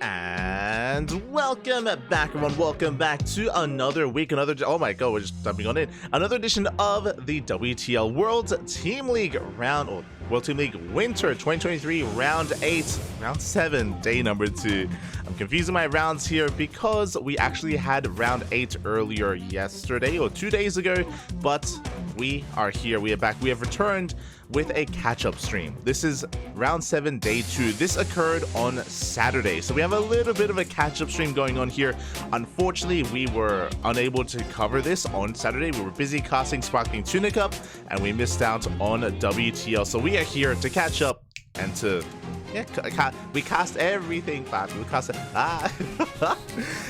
And welcome back, everyone. Welcome back to another week, oh my god, we're just jumping on in. Another edition of the WTL World Team League World Team League Winter 2023 Round 8, Round 7, day number 2. I'm confusing my rounds here because we actually had Round 8 earlier yesterday or 2 days ago, but we are here. We are back. We have returned with a catch-up stream. This is Round 7, Day 2. This occurred on Saturday, so we have a little bit of a catch-up stream going on here. Unfortunately, we were unable to cover this on Saturday. We were busy casting Sparkling Tunic up, and we missed out on WTL. So we are here to catch up and to... yeah, we cast everything, Fab. We cast it.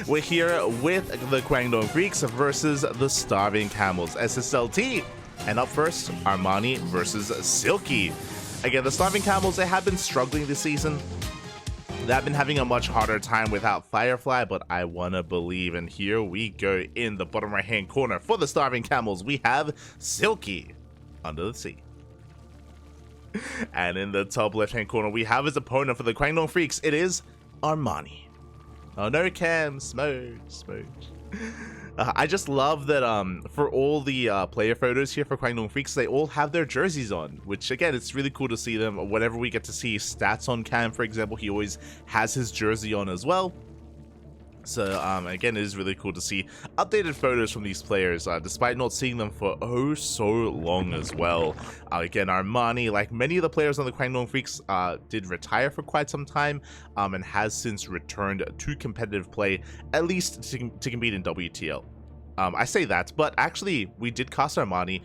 We're here with the KWANGDONG Freecs versus the Starving Camels, SSLT. And up first, Armani versus Silky. Again, the Starving Camels, they have been struggling this season. They've been having a much harder time without Firefly, but I want to believe. And here we go in the bottom right-hand corner. For the Starving Camels, we have Silky under the sea. And in the top left-hand corner, we have his opponent for the KWANGDONG Freecs. It is Armani. Oh, no cam. Smoke. I just love that for all the player photos here for KWANGDONG Freecs, they all have their jerseys on, which again, it's really cool to see them. Whenever we get to see stats on cam, for example, he always has his jersey on as well. So again, it is really cool to see updated photos from these players, despite not seeing them for oh so long as well. Again, Armani, like many of the players on the KWANGDONG Freecs, did retire for quite some time, and has since returned to competitive play, at least to compete in WTL. I say that, but actually, we did cast Armani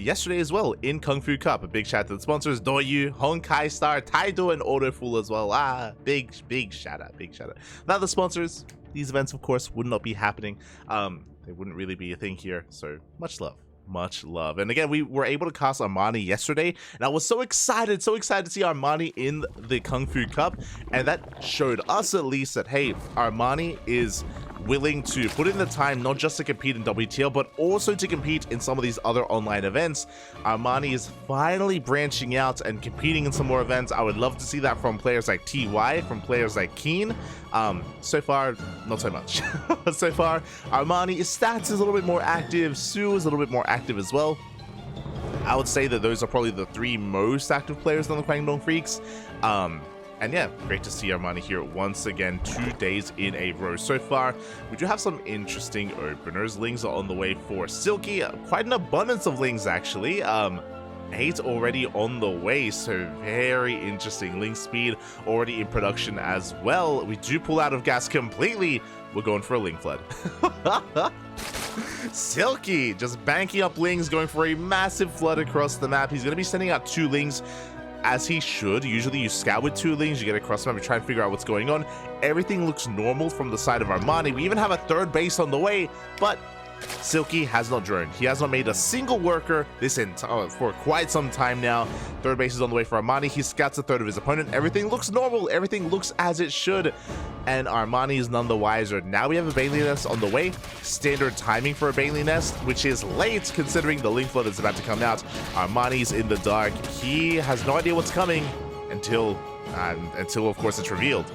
yesterday as well in Kung Fu Cup. A big shout out to the sponsors, Doyu, Honkai Star, Taido, and Autofool as well. Big shout out, Now the sponsors, these events, of course, would not be happening. They wouldn't really be a thing here, so much love. And again, we were able to cast Armani yesterday, and I was so excited to see Armani in the Kung Fu Cup, and that showed us at least that, hey, Armani is willing to put in the time not just to compete in WTL, but also to compete in some of these other online events. Armani is finally branching out and competing in some more events. I would love to see that from players like TY, from players like Keen. So far, not so much. So far, Armani's stats is a little bit more active. Sue is a little bit more active as well. I would say that those are probably the 3 most active players on the KWANGDONG Freecs. And yeah, great to see Armani here once again, 2 days in a row so far. We do have some interesting openers. Lings are on the way for Silky. Quite an abundance of Lings, actually. 8 already on the way, so very interesting. Ling speed already in production as well. We do pull out of gas completely. We're going for a Ling flood. Silky just banking up Lings, going for a massive flood across the map. He's going to be sending out 2 Lings, as he should. Usually you scout with 2 Lings, you get across the map, you try and figure out what's going on. Everything looks normal from the side of Armani. We even have a 3rd base on the way, but Silky has not droned. He has not made a single worker for quite some time now. 3rd base is on the way for Armani. He scouts a 3rd of his opponent. Everything looks normal. Everything looks as it should. And Armani is none the wiser. Now we have a Bailey Nest on the way. Standard timing for a Bailey Nest, which is late considering the Ling flood is about to come out. Armani's in the dark. He has no idea what's coming until of course it's revealed.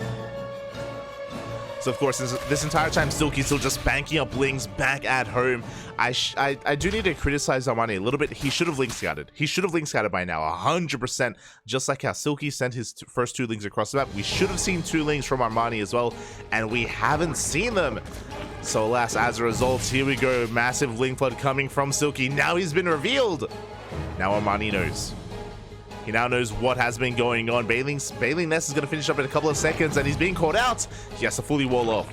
So of course, this entire time, Silky's still just banking up Lings back at home. I do need to criticize Armani a little bit. He should have Ling scouted. He should have Ling scouted by now, 100%. Just like how Silky sent his first 2 Lings across the map. We should have seen 2 Lings from Armani as well, and we haven't seen them. So alas, as a result, here we go. Massive Ling flood coming from Silky. Now he's been revealed. Now Armani knows. He now knows what has been going on. Bailey Nest is going to finish up in a couple of seconds, and he's being caught out. He has to fully wall off.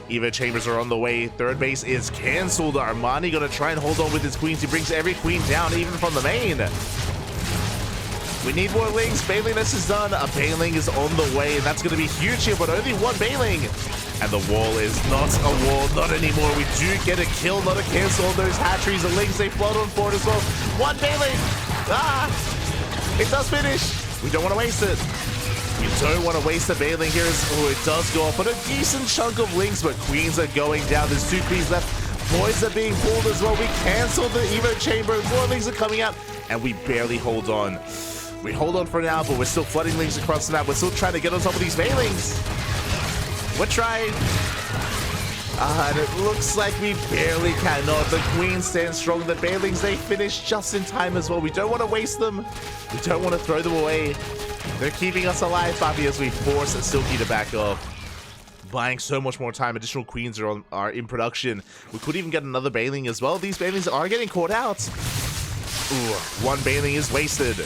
Evo Chambers are on the way. 3rd base is cancelled. Armani going to try and hold on with his queens. He brings every queen down, even from the main. We need more Lings. Bailey Nest is done. A Bailing is on the way, and that's going to be huge here, but only 1 Bailing. And the wall is not a wall, not anymore. We do get a kill, not a cancel on those hatcheries. The Lings, they flood on forward as well. 1 Bailing. It does finish. We don't want to waste it. We don't want to waste the Bailing here. Oh, it does go off, but a decent chunk of Lings, but queens are going down. There's 2 queens left. Boys are being pulled as well. We canceled the Evo Chamber. More Lings are coming out, and we barely hold on. We hold on for now, but we're still flooding Lings across the map. We're still trying to get on top of these Bailings. We're trying. And it looks like we barely cannot. The queen stands strong. The banelings, they finish just in time as well. We don't want to waste them. We don't want to throw them away. They're keeping us alive, Papi, as we force Silky to back off. Buying so much more time. Additional queens are in production. We could even get another baneling as well. These banelings are getting caught out. Ooh, one baneling is wasted.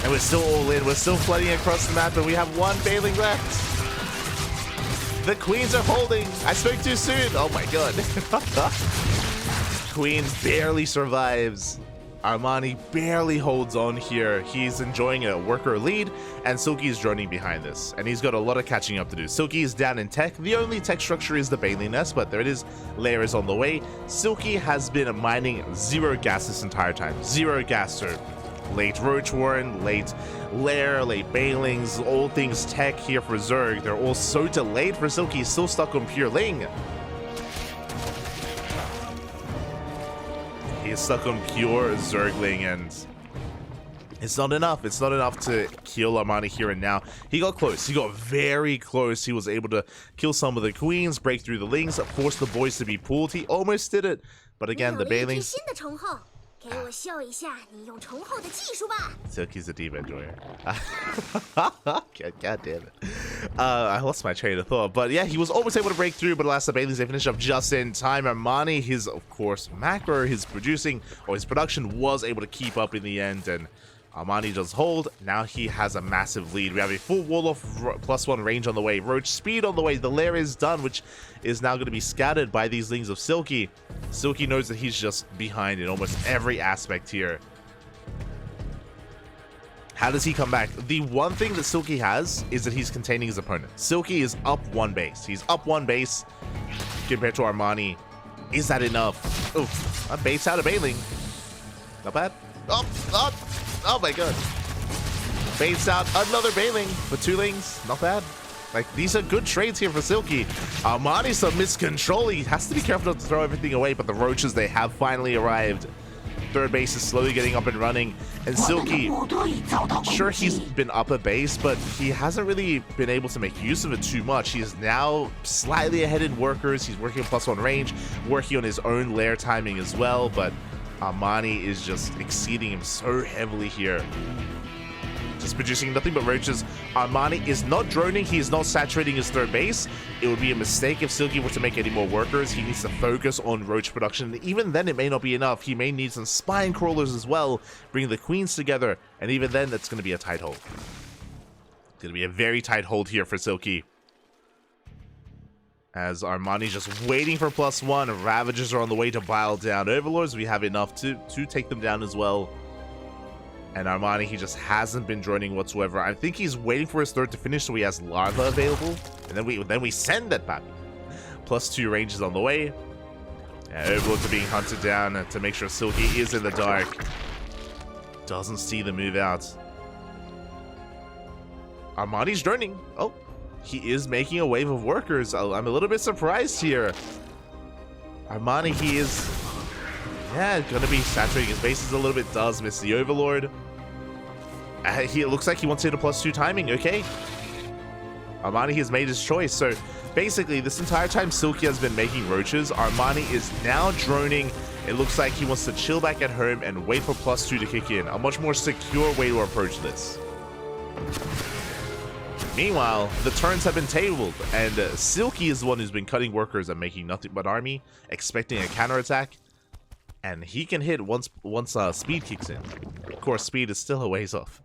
And we're still all in. We're still flooding across the map, and we have one baneling left. The queens are holding. I spoke too soon. Oh my god. Queen barely survives. Armani barely holds on here. He's enjoying a worker lead, and Silky is droning behind this. And he's got a lot of catching up to do. Silky is down in tech. The only tech structure is the baneling nest, but there it is. Lair is on the way. Silky has been mining 0 gas this entire time. 0 gas, sir. Late Roach Warren, late Lair, late Banelings, all things tech here for Zerg. They're all so delayed for Silky. He's still stuck on Pure Ling. He is stuck on pure Zergling, and it's not enough. It's not enough to kill Armani here and now. He got close. He got very close. He was able to kill some of the queens, break through the lings, force the boys to be pulled. He almost did it. But again, the Banelings... Silky's a diva enjoyer. God damn it. I lost my train of thought. But yeah, he was almost able to break through, but alas, the Banelings, they finished up just in time. Armani, his, of course, macro, his production was able to keep up in the end, and Armani does hold. Now he has a massive lead. We have a full wall of +1 range on the way. Roach speed on the way. The lair is done, which is now going to be scattered by these lings of Silky. Silky knows that he's just behind in almost every aspect here. How does he come back? The one thing that Silky has is that he's containing his opponent. Silky is up 1 base. He's up 1 base compared to Armani. Is that enough? Oof. That baits out a baneling. Not bad. Oh my god. Baits out another baneling for 2 lings. Not bad. Like, these are good trades here for Silky. Armani submits control. He has to be careful not to throw everything away, but the roaches, they have finally arrived. Third base is slowly getting up and running, and Silky, sure, he's been up a base, but he hasn't really been able to make use of it too much. He is now slightly ahead in workers. He's working on +1 range, working on his own lair timing as well, but Armani is just exceeding him so heavily here. Just producing nothing but roaches. Armani is not droning. He is not saturating his third base. It would be a mistake if Silky were to make any more workers. He needs to focus on roach production. Even then, it may not be enough. He may need some spine crawlers as well, bring the queens together, and even then, that's going to be a tight hold. It's going to be a very tight hold here for Silky. As Armani's just waiting for +1. Ravagers are on the way to bile down Overlords. We have enough to take them down as well. And Armani, he just hasn't been droning whatsoever. I think he's waiting for his third to finish so he has Larva available. And then we send that back. +2 ranges on the way. And Overlords are being hunted down to make sure Silky is in the dark. Doesn't see the move out. Armani's droning. Oh, he is making a wave of workers. I'm a little bit surprised here. Armani, he is... yeah, gonna be saturating his bases a little bit. Does miss the Overlord. It looks like he wants to hit a +2 timing. Okay. Armani has made his choice. So basically, this entire time Silky has been making roaches. Armani is now droning. It looks like he wants to chill back at home and wait for +2 to kick in. A much more secure way to approach this. Meanwhile, the turns have been tabled, and Silky is the one who's been cutting workers and making nothing but army, expecting a counterattack. And he can hit once speed kicks in. Of course, speed is still a ways off.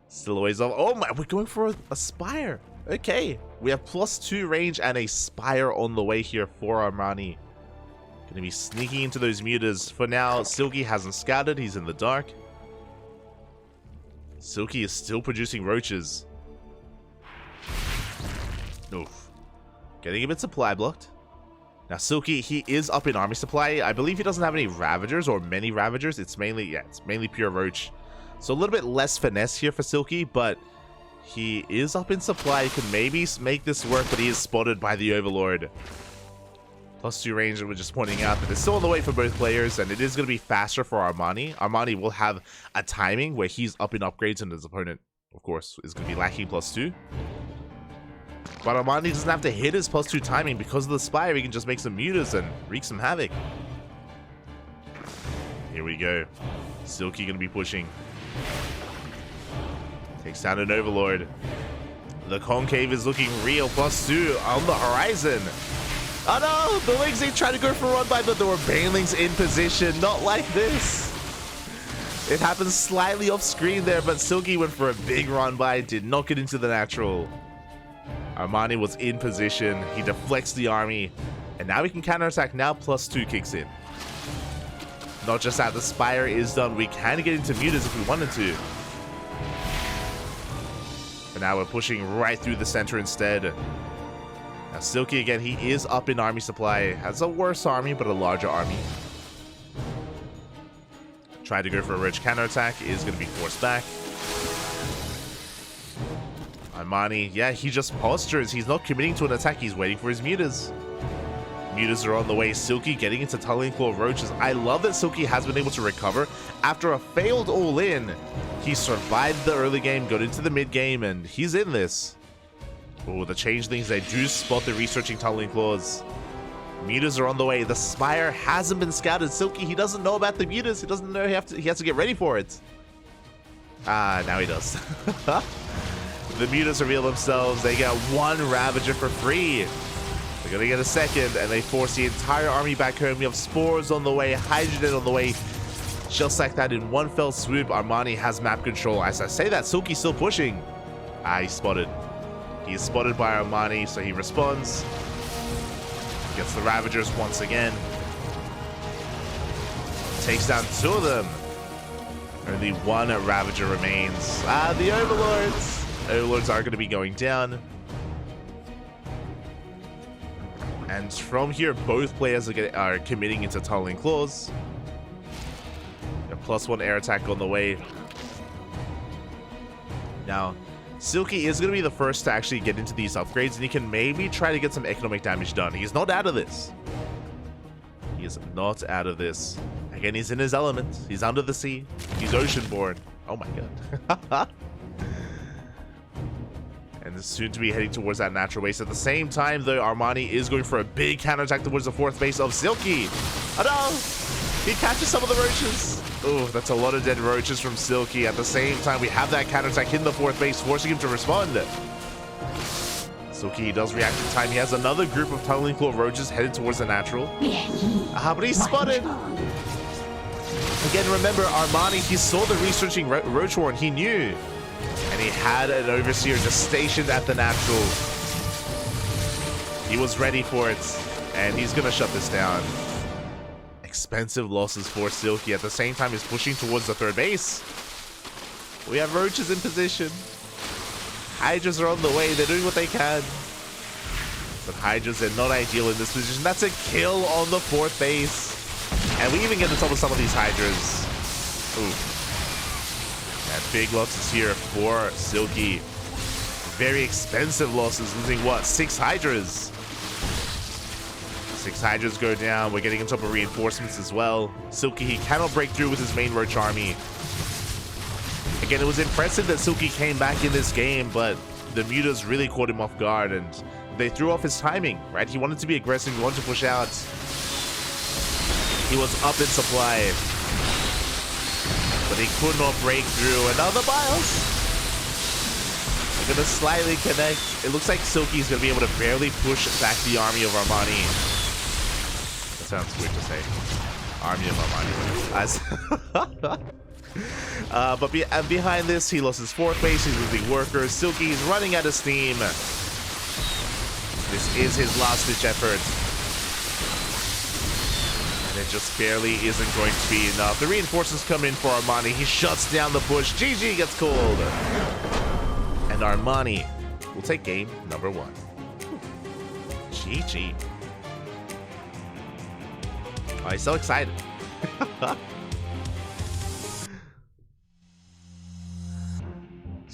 Still a ways off. Oh my, we're going for a spire. Okay, we have +2 range and a spire on the way here for Armani. Gonna be sneaking into those mutas. For now, Silky hasn't scouted. He's in the dark. Silky is still producing roaches. Oof. Getting a bit supply blocked. Now, Silky, he is up in army supply. I believe he doesn't have any Ravagers or many Ravagers. It's mainly pure Roach. So a little bit less finesse here for Silky, but he is up in supply. He could maybe make this work, but he is spotted by the Overlord. +2 range, and we're just pointing out that it's still on the way for both players, and it is going to be faster for Armani. Armani will have a timing where he's up in upgrades, and his opponent, of course, is going to be lacking +2. But Armani doesn't have to hit his +2 timing because of the Spire. He can just make some mutas and wreak some havoc. Here we go. Silky gonna be pushing. Takes down an Overlord. The Concave is looking real. +2 on the horizon. Oh no! The Wings, they tried to go for a run by, but there were Banelings in position. Not like this. It happened slightly off screen there, but Silky went for a big run by, did not get into the natural. Armani was in position. He deflects the army, and now we can counterattack. Now +2 kicks in. Not just that, the Spire is done. We can get into mutas if we wanted to. But now we're pushing right through the center instead. Now Silky again, he is up in army supply. Has a worse army, but a larger army. Tried to go for a rich counterattack, is going to be forced back. Armani, yeah, he just postures. He's not committing to an attack. He's waiting for his mutas. Mutas are on the way. Silky getting into Tunneling Claw Roaches. I love that Silky has been able to recover. After a failed all-in, he survived the early game, got into the mid-game, and he's in this. Oh, the Changelings, they do spot the researching Tunneling Claws. Mutas are on the way. The Spire hasn't been scouted. Silky, he doesn't know about the mutas. He doesn't know he has to get ready for it. Now he does. The mutas reveal themselves. They get one Ravager for free. They're gonna get a second, and they force the entire army back home. We have Spores on the way, Hydrogen on the way. Just like that, in one fell swoop, Armani has map control. As I say that, Silky's still pushing. He's spotted. He is spotted by Armani, so he responds. Gets the Ravagers once again. Takes down 2 of them. Only 1 Ravager remains. The Overlords. Overlords are going to be going down. And from here, both players are committing into Tunneling Claws. A +1 air attack on the way. Now, Silky is going to be the first to actually get into these upgrades, and he can maybe try to get some economic damage done. He's not out of this. He is not out of this. Again, he's in his element. He's under the sea. He's ocean-born. Oh my god. And soon to be heading towards that natural base. At the same time, though, Armani is going for a big counterattack towards the 4th base of Silky. Oh no! He catches some of the roaches. Oh, that's a lot of dead roaches from Silky. At the same time, we have that counterattack in the 4th base, forcing him to respond. Silky does react in time. He has another group of Tunneling Claw roaches headed towards the natural. But he's spotted. Again, remember, Armani, he saw the researching roach horn. He knew. And he had an Overseer just stationed at the natural. He was ready for it. And he's going to shut this down. Expensive losses for Silky. At the same time, he's pushing towards the 3rd base. We have roaches in position. Hydras are on the way. They're doing what they can. But Hydras are not ideal in this position. That's a kill on the 4th base. And we even get to top of some of these Hydras. Ooh. And big losses here for Silky. Very expensive losses. Losing, what, 6 Hydras? 6 Hydras go down. We're getting on top of reinforcements as well. Silky, he cannot break through with his main roach army. Again, it was impressive that Silky came back in this game, but the mutas really caught him off guard, and they threw off his timing, right? He wanted to be aggressive. He wanted to push out. He was up in supply, but he could not break through. Another BIOS. They're going to slightly connect. It looks like Silky's going to be able to barely push back the army of Armani. That sounds weird to say. Army of Armani. But behind this, he lost his 4th base. He's losing workers. Silky's running out of steam. This is his last-ditch effort. And it just barely isn't going to be enough. The reinforcements come in for Armani. He shuts down the push. GG gets called. And Armani will take game number 1. GG. Oh, he's so excited.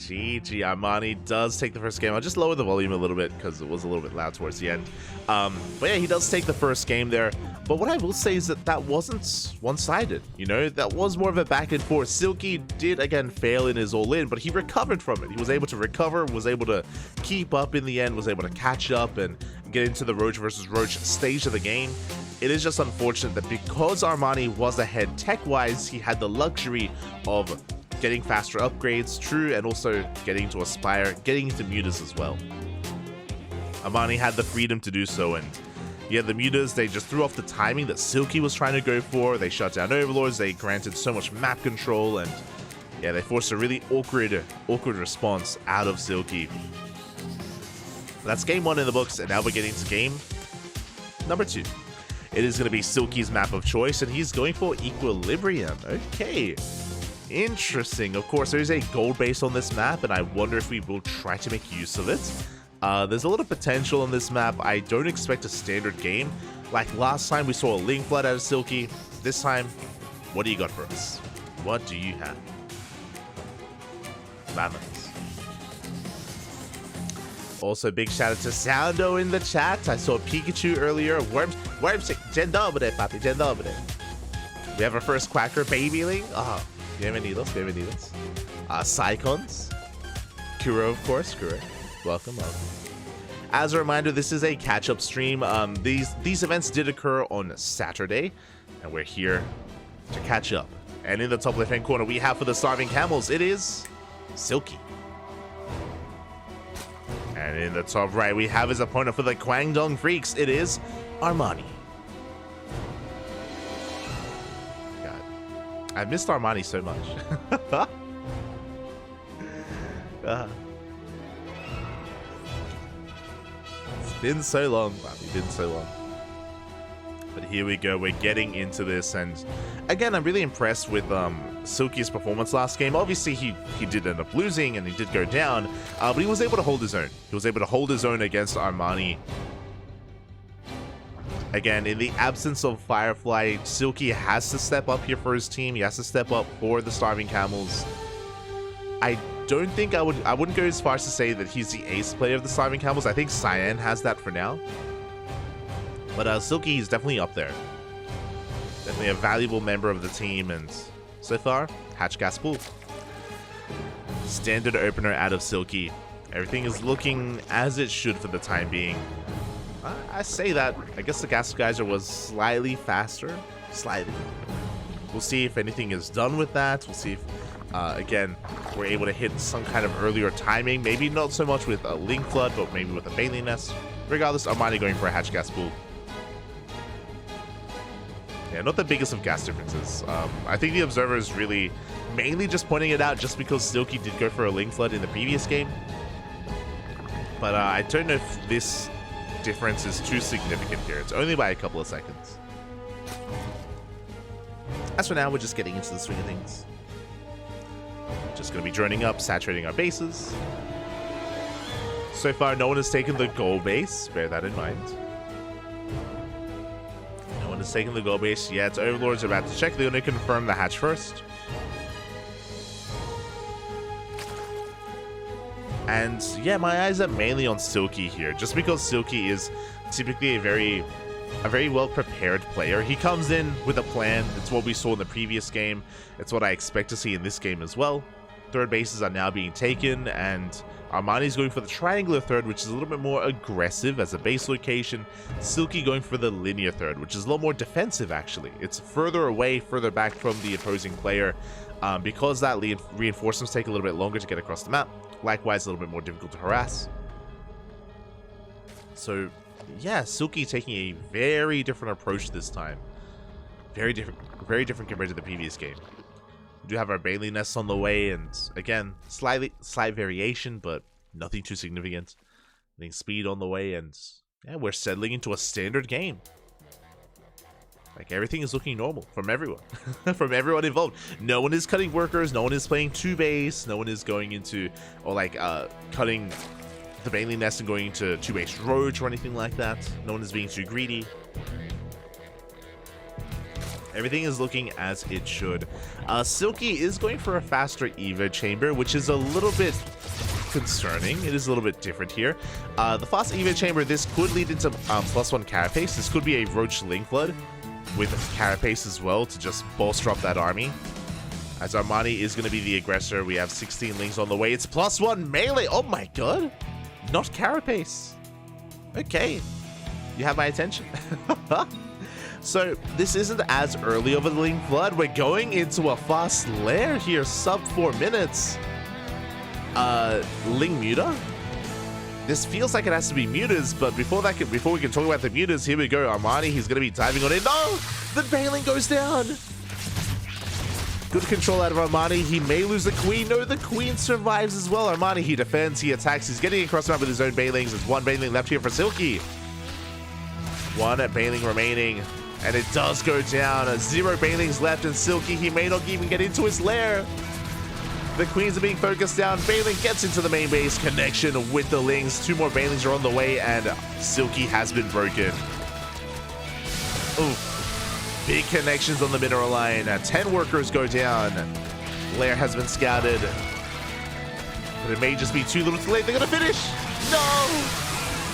GG. Armani does take the first game. I'll just lower the volume a little bit because it was a little bit loud towards the end. But yeah, he does take the first game there. But what I will say is that that wasn't one-sided, you know? That was more of a back and forth. Silky did, again, fail in his all-in, but he recovered from it. He was able to recover, was able to keep up in the end, was able to catch up and get into the Roach versus Roach stage of the game. It is just unfortunate that because Armani was ahead tech-wise, he had the luxury of getting faster upgrades, true, and also getting to Aspire, getting into mutas as well. Armani had the freedom to do so, and yeah, the mutas, they just threw off the timing that Silky was trying to go for. They shut down Overlords, they granted so much map control, and yeah, they forced a really awkward response out of Silky. That's game 1 in the books, and now we're getting to game number 2. It is going to be Silky's map of choice, and he's going for Equilibrium. Okay. Interesting. Of course, there's a gold base on this map, and I wonder if we will try to make use of it. There's a lot of potential on this map. I don't expect a standard game. Like last time, we saw a Link Flood out of Silky. This time, what do you got for us? What do you have? Mammoths. Also, big shout out to Soundo in the chat. I saw Pikachu earlier. Worms, dzień dobry, papi, dzień dobry. We have our first Quacker, Babyling. Oh, bienvenidos. Psychons. Kuro, of course. Kuro. Welcome. As a reminder, this is a catch-up stream. These events did occur on Saturday, and we're here to catch up. And in the top left-hand corner, we have for the Starving Camels, it is Silky. And in the top right, we have his opponent for the KWANGDONG Freecs, it is Armani. God, I missed Armani so much. It's been so long, man. It's been so long. But here we go. We're getting into this, and again, I'm really impressed with Silky's performance last game. Obviously, he did end up losing, and he did go down, but he was able to hold his own. He was able to hold his own against Armani. Again, in the absence of Firefly, Silky has to step up here for his team. He has to step up for the Starving Camels. I don't think I wouldn't go as far as to say that he's the ace player of the Starving Camels. I think Cyan has that for now. But Silky is definitely up there. Definitely a valuable member of the team, and so far, Hatch Gas Pool. Standard opener out of Silky. Everything is looking as it should for the time being. I say that. I guess the Gas Geyser was slightly faster. Slightly. We'll see if anything is done with that. We'll see if, again, we're able to hit some kind of earlier timing. Maybe not so much with a Link Flood, but maybe with a Bailey Nest. Regardless, Armani going for a Hatch Gas Pool. Yeah, not the biggest of gas differences. I think the Observer is really mainly just pointing it out just because Silky did go for a Link Flood in the previous game. But I don't know if this difference is too significant here. It's only by a couple of seconds. As for now, we're just getting into the swing of things. Just going to be droning up, saturating our bases. So far, no one has taken the gold base. Bear that in mind. No one has taken the gold base yet. Overlords are about to check. They're going to confirm the hatch first. And yeah, my eyes are mainly on Silky here, just because Silky is typically a very well-prepared player. He comes in with a plan. It's what we saw in the previous game. It's what I expect to see in this game as well. Third bases are now being taken, and Armani's going for the triangular third, which is a little bit more aggressive as a base location. Silky going for the linear third, which is a lot more defensive, actually. It's further away, further back from the opposing player, because that reinforcements take a little bit longer to get across the map. Likewise, a little bit more difficult to harass. So, yeah, Silky taking a very different approach this time. Very different compared to the previous game. We do have our Bailey Nests on the way, and again, slight variation, but nothing too significant. I think speed on the way, and yeah, we're settling into a standard game. Like, everything is looking normal from everyone. From everyone involved. No one is cutting workers, no one is playing 2-base, no one is going into, or like, cutting the Bailey Nest and going into 2-base Roach or anything like that. No one is being too greedy. Everything is looking as it should. Silky is going for a faster Evo chamber, which is a little bit concerning. It is a little bit different here. The fast Evo chamber, this could lead into +1 carapace. This could be a Roach Ling Flood with carapace as well to just bolster up that army. As Armani is going to be the aggressor, we have 16 Lings on the way. It's +1 melee. Oh my god. Not carapace. Okay. You have my attention. So this isn't as early of a Ling Flood. We're going into a fast lair here, sub 4 minutes. Ling Muta? This feels like it has to be mutas, but before we can talk about the mutas, here we go. Armani, he's going to be diving on in. No! The Bailing goes down! Good control out of Armani. He may lose the Queen. No, the Queen survives as well. Armani, he defends, he attacks. He's getting across the map with his own Bailings. There's one Bailing left here for Silky. One Bailing remaining. And it does go down. 0 Bailings left, and Silky, he may not even get into his lair. The Queens are being focused down. Bailing gets into the main base. Connection with the Lings. 2 more Bailings are on the way, and Silky has been broken. Ooh. Big connections on the mineral line. 10 workers go down. Lair has been scouted. But it may just be too little too late. They're going to finish. No!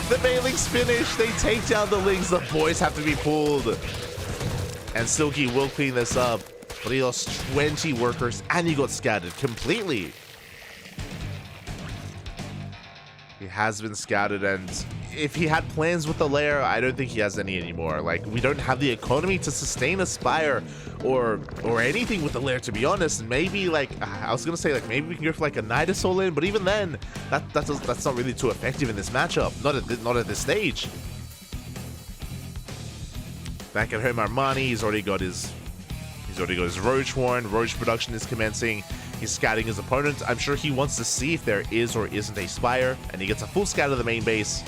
The Bailings finish. They take down the Lings. The boys have to be pulled. And Silky will clean this up. But he lost 20 workers and he got scouted completely. He has been scouted, and if he had plans with the lair, I don't think he has any anymore. Like, we don't have the economy to sustain a Spire or anything with the lair, to be honest. And maybe, like, I was gonna say, like, maybe we can go for like a Nidus all in, but even then, that's not really too effective in this matchup. Not at this stage. Back at home, Armani, he's already got his Roach Horn. Roach production is commencing. He's scouting his opponent. I'm sure he wants to see if there is or isn't a Spire, and he gets a full scout of the main base.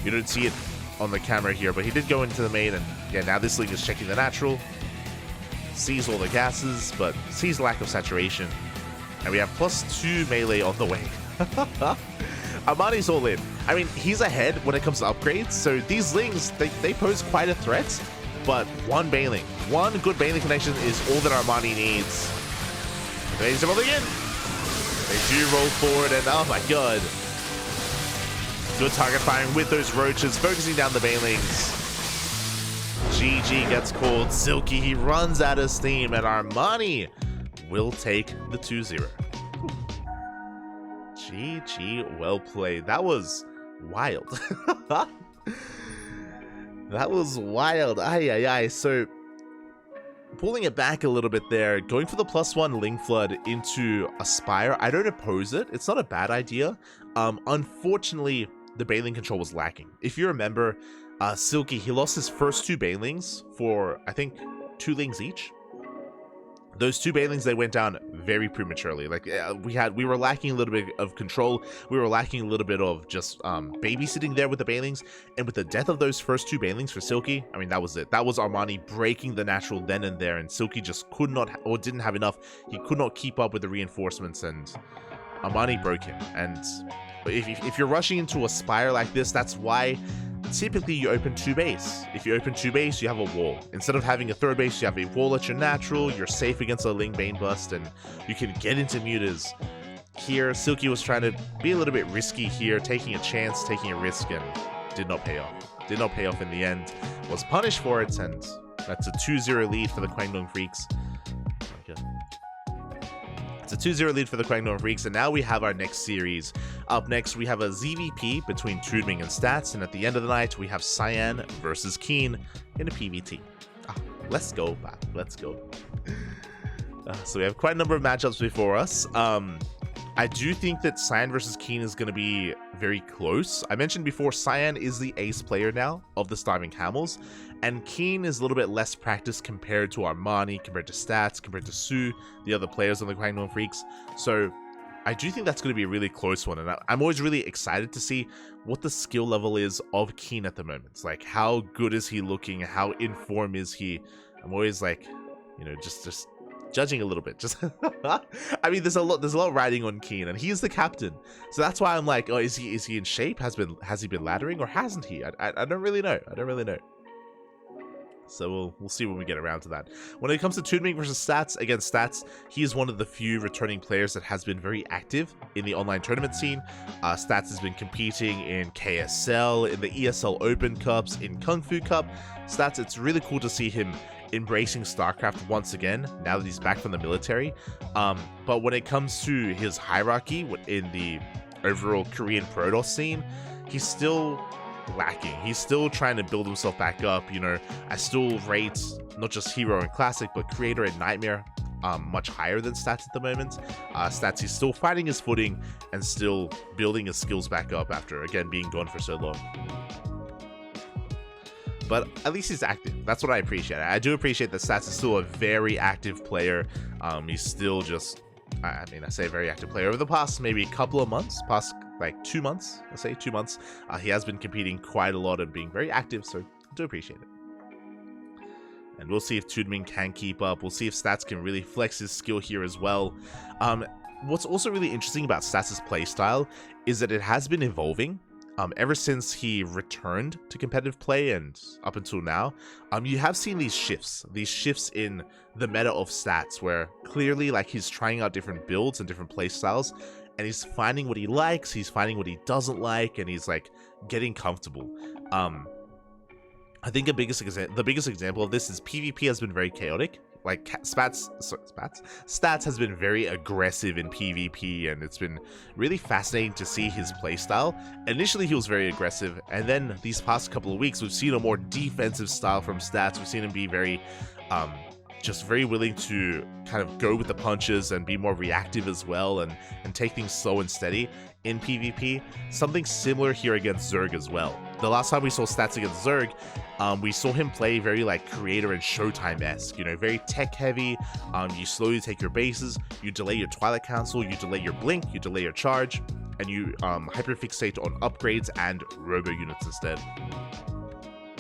You don't see it on the camera here, but he did go into the main, and yeah, now this Ling is checking the natural. Sees all the gases, but sees lack of saturation. And we have +2 melee on the way. Armani's all in. I mean, he's ahead when it comes to upgrades, so these Lings, they pose quite a threat, but one good Bailing connection is all that Armani needs. They rolling in. They do roll forward, and oh my god. Good target firing with those Roaches, focusing down the Bailings. GG gets called. Silky, he runs out of steam, and Armani will take the 2-0. GG, well played. That was wild. That was wild. Ay. So, pulling it back a little bit there, going for the +1 Ling Flood into a Spire, I don't oppose it. It's not a bad idea. Unfortunately, the Bailing control was lacking. If you remember, Silky, he lost his first 2 Bailings for, I think, 2 Lings each. Those 2 Bailings, they went down very prematurely. Like, we were lacking a little bit of control. We were lacking a little bit of just babysitting there with the Bailings. And with the death of those first 2 Bailings for Silky, I mean, that was it. That was Armani breaking the natural then and there. And Silky just could not, or didn't have enough. He could not keep up with the reinforcements, and Armani broke him. And if you're rushing into a Spire like this, that's why typically you open 2 base. If you open 2 base, you have a wall. Instead of having a 3rd base, you have a wall at your natural. You're safe against a Ling Bane Bust, and you can get into mutas. Here, Silky was trying to be a little bit risky here, taking a chance, taking a risk, and did not pay off. Did not pay off in the end. Was punished for it, and that's a 2-0 lead for the KWANGDONG Freecs. Okay. It's a 2-0 lead for the KWANGDONG Freecs, and now we have our next series. Up next, we have a ZVP between TooDming and Stats, and at the end of the night, we have Cyan versus Keen in a PvT. Let's go, Bob. Let's go. So we have quite a number of matchups before us. I do think that Cyan versus Keen is going to be very close. I mentioned before, Cyan is the ace player now of the Starving Camels, and Keen is a little bit less practiced compared to Armani, compared to Stats, compared to Sue, the other players on the KWANGDONG Freecs. So I do think that's going to be a really close one, and I'm always really excited to see what the skill level is of Keen at the moment. Like, how good is he looking? How in form is he? I'm always like, you know, just judging a little bit. Just I mean, there's a lot riding on Keen, and he's the captain, so that's why I'm like, oh, is he in shape? Has he been laddering, or hasn't he? I don't really know. So we'll see when we get around to that. When it comes to TooDming versus Stats, again, Stats, he is one of the few returning players that has been very active in the online tournament scene. Stats has been competing in KSL, in the ESL Open Cups, in Kung Fu Cup. Stats, it's really cool to see him embracing StarCraft once again, now that he's back from the military. But when it comes to his hierarchy in the overall Korean Protoss scene, he's still lacking. He's still trying to build himself back up. You know, I still rate not just Hero and Classic, but Creator and Nightmare much higher than Stats at the moment. Stats, he's still finding his footing and still building his skills back up after, again, being gone for so long. But at least he's active. That's what I appreciate. I do appreciate that Stats is still a very active player. He's still just, I mean, I say very active player. Over the past maybe couple of months, past like 2 months, let's say 2 months, he has been competing quite a lot and being very active, so I do appreciate it. And we'll see if TooDming can keep up. We'll see if Stats can really flex his skill here as well. What's also really interesting about Stats' playstyle is that it has been evolving. Ever since he returned to competitive play and up until now, you have seen these shifts in the meta of Stats, where clearly like he's trying out different builds and different play styles, and he's finding what he likes, he's finding what he doesn't like, and he's like getting comfortable. I think the biggest example of this is PvP has been very chaotic. Like Stats has been very aggressive in PvP, and it's been really fascinating to see his playstyle. Initially, he was very aggressive, and then these past couple of weeks, we've seen a more defensive style from Stats. We've seen him be very, just very willing to kind of go with the punches and be more reactive as well, and take things slow and steady in PvP. Something similar here against Zerg as well. The last time we saw Stats against Zerg, we saw him play very like Creator and Showtime-esque, you know, very tech heavy. You slowly take your bases, you delay your Twilight Council, you delay your blink, you delay your charge, and you hyperfixate on upgrades and robo units instead.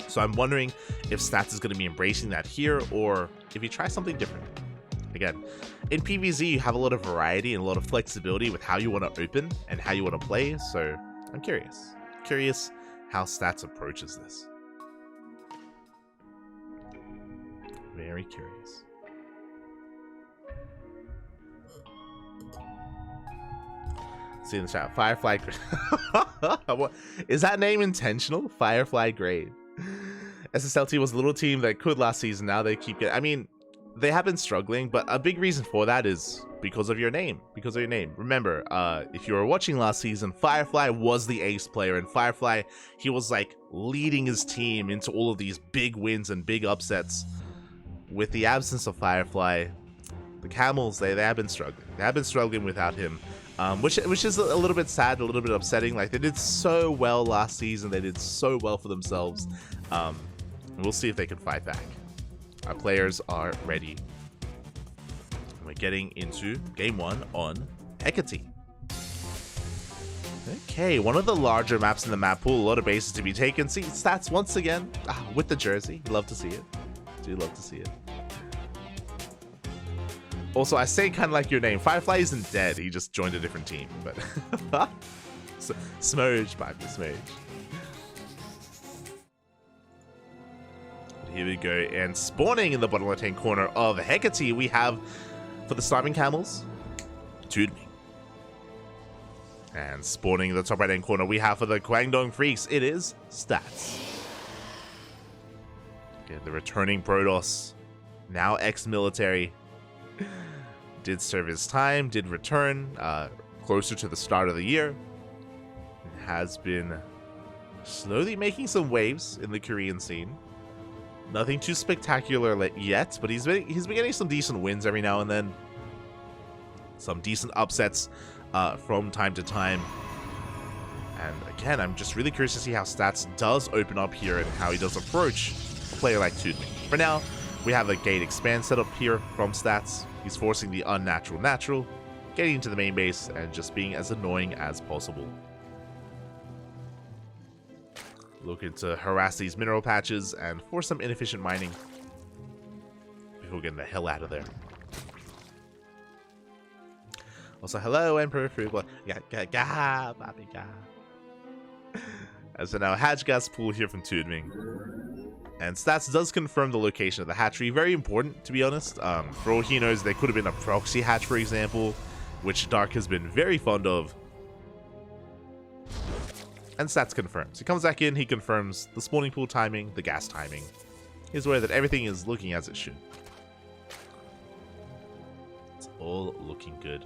So I'm wondering if Stats is going to be embracing that here, or if he tries something different. Again, in PvZ you have a lot of variety and a lot of flexibility with how you want to open and how you want to play, so I'm curious how Stats approaches this. Very curious. See in the chat, Firefly what is that name intentional? Firefly Grade. SSLT was a little team that could last season. Now they keep getting, I mean, they have been struggling, but a big reason for that is because of your name. Remember, if you were watching last season, Firefly was the ace player, and Firefly, he was like leading his team into all of these big wins and big upsets. With the absence of Firefly, the Camels, they have been struggling. They have been struggling without him, which is a little bit sad, a little bit upsetting. Like, they did so well last season. They did so well for themselves. We'll see if they can fight back. Our players are ready. We're getting into game 1 on Hecate. Okay, one of the larger maps in the map pool, a lot of bases to be taken. See, Stats once again with the jersey. Love to see it. Do love to see it. Also, I say kind of like your name. Firefly isn't dead. He just joined a different team. But Smurge, Piper, Smurge. Here we go, and spawning in the bottom left-hand corner of Hecate, we have, for the starving camels, TooDming. And spawning in the top right-hand corner, we have for the KWANGDONG Freecs, it is Stats. Okay, the returning Protoss, now ex-military, did serve his time, did return closer to the start of the year, and has been slowly making some waves in the Korean scene. Nothing too spectacular yet, but he's been getting some decent wins every now and then. Some decent upsets from time to time. And again, I'm just really curious to see how Stats does open up here and how he does approach a player like TooDming. For now, we have a gate expand set up here from Stats. He's forcing the unnatural natural, getting into the main base, and just being as annoying as possible. Looking to harass these mineral patches and force some inefficient mining before getting the hell out of there. Also, hello, Emperor Frugal. And so now Hajgas pool here from TooDming. And stats does confirm the location of the hatchery. Very important, to be honest. For all he knows, there could have been a proxy hatch, for example, which Dark has been very fond of. And stats confirms. He comes back in, he confirms the spawning pool timing, the gas timing. He's aware that everything is looking as it should. It's all looking good.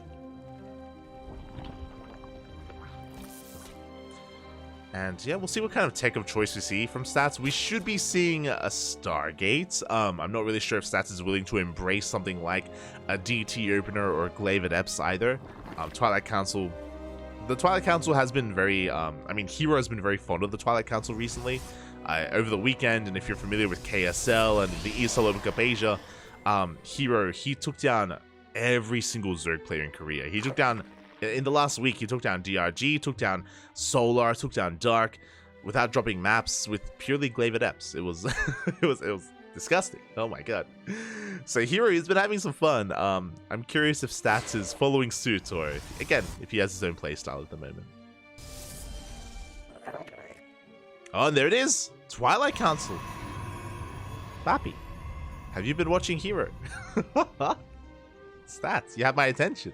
And yeah, we'll see what kind of tech of choice we see from Stats. We should be seeing a Stargate. I'm not really sure if Stats is willing to embrace something like a DT opener or Glaive Adepts either. Twilight Council. The Twilight Council has been very, I mean, Hero has been very fond of the Twilight Council recently. Over the weekend, and if you're familiar with KSL and the ESL Open Cup Asia, Hero, he took down every single Zerg player in Korea. He took down, in the last week, he took down DRG, took down Solar, took down Dark, without dropping maps, with purely Glaive Adepts. It was, it was disgusting. Oh my god. So Hero has been having some fun. I'm curious if Stats is following suit, or again, if he has his own playstyle at the moment. Oh, and there it is! Twilight Council! Papi, have you been watching Hero? Stats, you have my attention.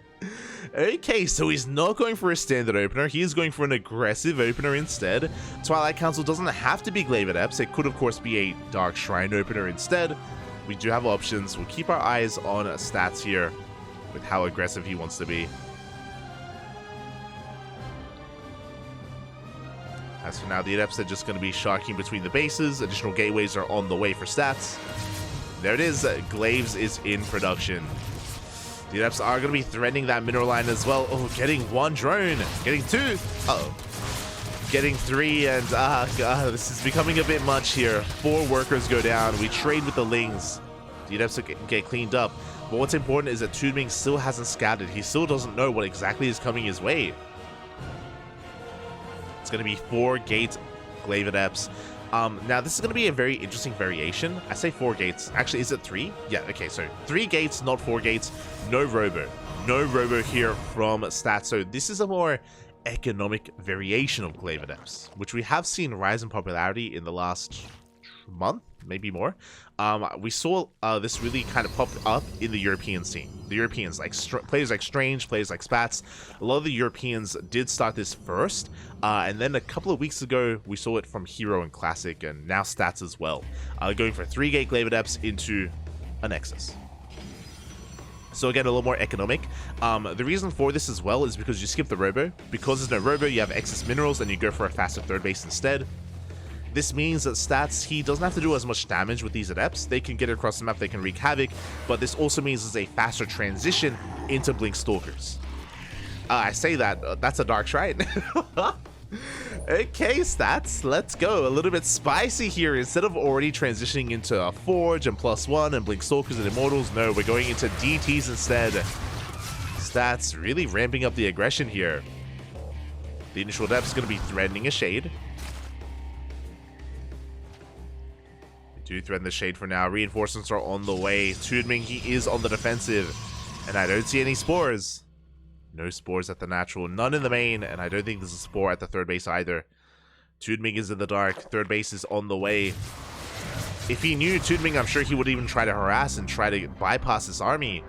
Okay, so he's not going for a standard opener, he is going for an aggressive opener instead. Twilight Council doesn't have to be Glaive Adepts, it could of course be a Dark Shrine opener instead. We do have options, we'll keep our eyes on Stats here with how aggressive he wants to be. As for now, the Adepts are just going to be sharking between the bases. Additional gateways are on the way for Stats. There it is. Glaives is in production. The Adepts are going to be threatening that mineral line as well. Oh, getting one drone. Getting two. Uh-oh. Getting three, and God, this is becoming a bit much here. 4 workers go down. We trade with the Lings. The Adepts get cleaned up. But what's important is that TooDming still hasn't scouted. He still doesn't know what exactly is coming his way. It's going to be 4 gate Glaive Adepts. Now, this is going to be a very interesting variation. I say 4 gates. Actually, is it 3? Yeah, okay, so 3 gates, not 4 gates. No Robo. No Robo here from Stats. So this is a more economic variation of Glaive Adepts, which we have seen rise in popularity in the last month, maybe more. We saw this really kind of pop up in the European scene. The Europeans, like players like Strange, players like Spats, a lot of the Europeans did start this first, and then a couple of weeks ago we saw it from Hero and Classic, and now Stats as well, going for 3 gate Glaive Adepts into a Nexus. So again, a little more economic. The reason for this as well is because you skip the Robo. Because there's no Robo, you have excess minerals and you go for a faster third base instead. This means that Stats, he doesn't have to do as much damage with these Adepts. They can get across the map, they can wreak havoc, but this also means there's a faster transition into Blink Stalkers. I say that, that's a Dark Shrine. Okay, Stats, let's go. A little bit spicy here. Instead of already transitioning into a Forge and +1 and Blink Stalkers and Immortals, no, we're going into DTs instead. Stats really ramping up the aggression here. The initial Adept's is going to be threatening a Shade. Do threaten the Shade for now. Reinforcements are on the way. TooDming, he is on the defensive. And I don't see any spores. No spores at the natural. None in the main. And I don't think there's a spore at the third base either. TooDming is in the dark. Third base is on the way. If he knew TooDming, I'm sure he would even try to harass and try to bypass this army.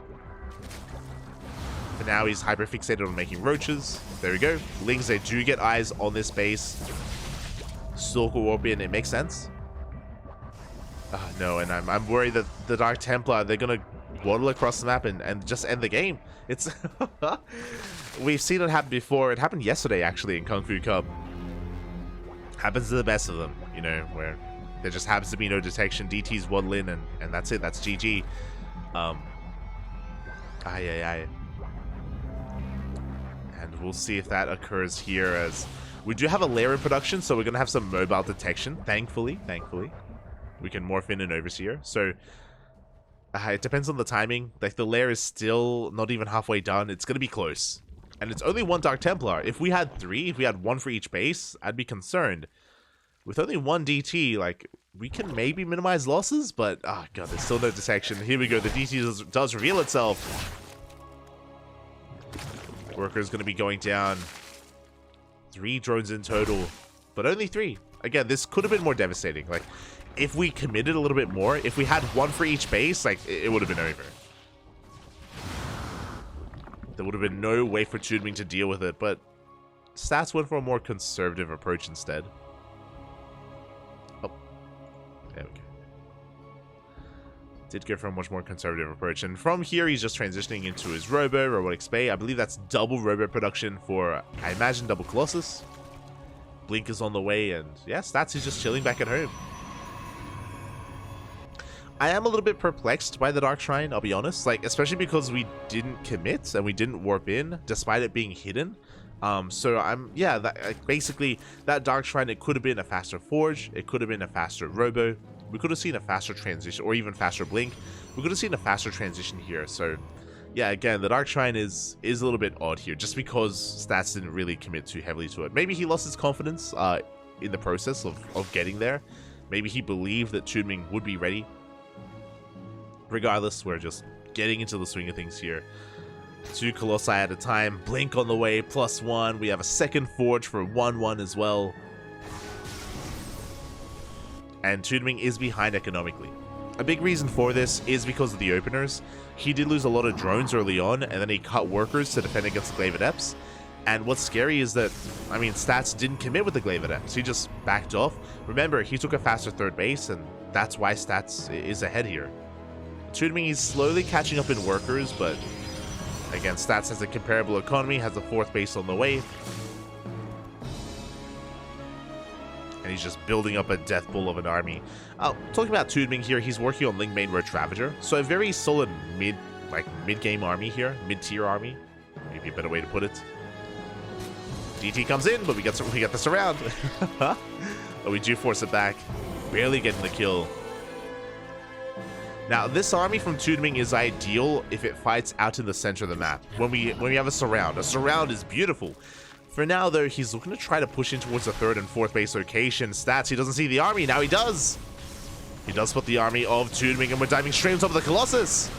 But now he's hyper-fixated on making roaches. There we go. Lings, they do get eyes on this base. Stalker Warp in, it makes sense. No, and I'm worried that the Dark Templar, they're gonna waddle across the map and just end the game. It's we've seen it happen before. It happened yesterday actually in Kung Fu Cup. Happens to the best of them, you know, where there just happens to be no detection. DTs waddle in and that's it. That's GG. And we'll see if that occurs here, as we do have a lair in production, so we're gonna have some mobile detection. Thankfully. We can morph in an Overseer. So it depends on the timing. Like, the lair is still not even halfway done. It's going to be close. And it's only 1 Dark Templar. If we had 3, if we had 1 for each base, I'd be concerned. With only 1 DT, like, we can maybe minimize losses, but, oh god, there's still no detection. Here we go. The DT does reveal itself. Worker's going to be going down. 3 drones in total, but only 3. Again, this could have been more devastating. Like, if we committed a little bit more, if we had one for each base, like, it would have been over. There would have been no way for TooDming to deal with it, but Stats went for a more conservative approach instead. Oh, there we go. Did go for a much more conservative approach, and from here he's just transitioning into his Robo, Robotic Spay. I believe that's double Robo production for, I imagine, double Colossus. Blink is on the way, and yeah, Stats is just chilling back at home. I am a little bit perplexed by the Dark Shrine, I'll be honest, like, especially because we didn't commit and we didn't warp in, despite it being hidden. So basically, that Dark Shrine, it could have been a faster Forge, it could have been a faster Robo, we could have seen a faster transition, or even faster Blink. We could have seen a faster transition here, so yeah, again, the Dark Shrine is a little bit odd here, just because Stats didn't really commit too heavily to it. Maybe he lost his confidence in the process of getting there. Maybe he believed that TooDming would be ready. Regardless, we're just getting into the swing of things here. 2 Colossi at a time, Blink on the way, +1. We have a second Forge for 1-1 as well. And TooDming is behind economically. A big reason for this is because of the openers. He did lose a lot of drones early on, and then he cut workers to defend against the Glaive Adepts. And what's scary is that, I mean, Stats didn't commit with the Glaive Adepts. He just backed off. Remember, he took a faster third base, and that's why Stats is ahead here. TooDming is slowly catching up in workers, but again, Stats has a comparable economy, has a 4th base on the way. And he's just building up a death bull of an army. Talking about TooDming here, he's working on Link Main Road Ravager. So a very solid mid-game army here, mid-tier army. Maybe a better way to put it. DT comes in, but we get the surround. But we do force it back. Barely getting the kill. Now, this army from TooDming is ideal if it fights out in the center of the map. When we have a surround. A surround is beautiful. For now, though, he's looking to try to push in towards the 3rd and 4th base location. Stats, he doesn't see the army. Now he does. He does put the army of TooDming, and we're diving straight on top of the Colossus.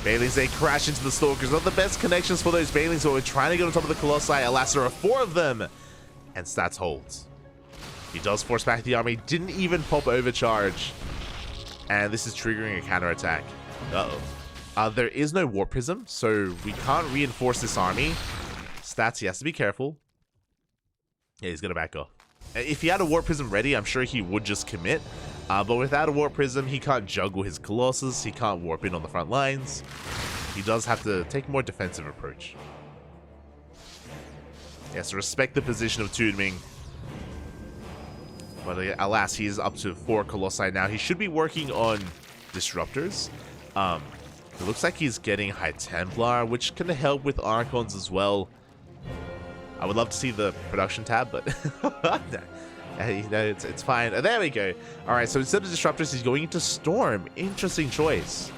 Banelings, they crash into the Stalkers. Not the best connections for those Banelings, but we're trying to get on top of the Colossi. Alas, there are 4 of them. And Stats holds. He does force back the army. Didn't even pop overcharge. And this is triggering a counterattack. Uh-oh. There is no Warp Prism, so we can't reinforce this army. Stats, he has to be careful. Yeah, he's going to back off. If he had a Warp Prism ready, I'm sure he would just commit. But without a Warp Prism, he can't juggle his Colossus. He can't warp in on the front lines. He does have to take a more defensive approach. Yes, respect the position of TooDming. But alas, he is up to 4 Colossi now. He should be working on Disruptors. It looks like he's getting High Templar, which can help with Archons as well. I would love to see the production tab, but it's fine. There we go. All right, so instead of Disruptors, he's going into Storm. Interesting choice.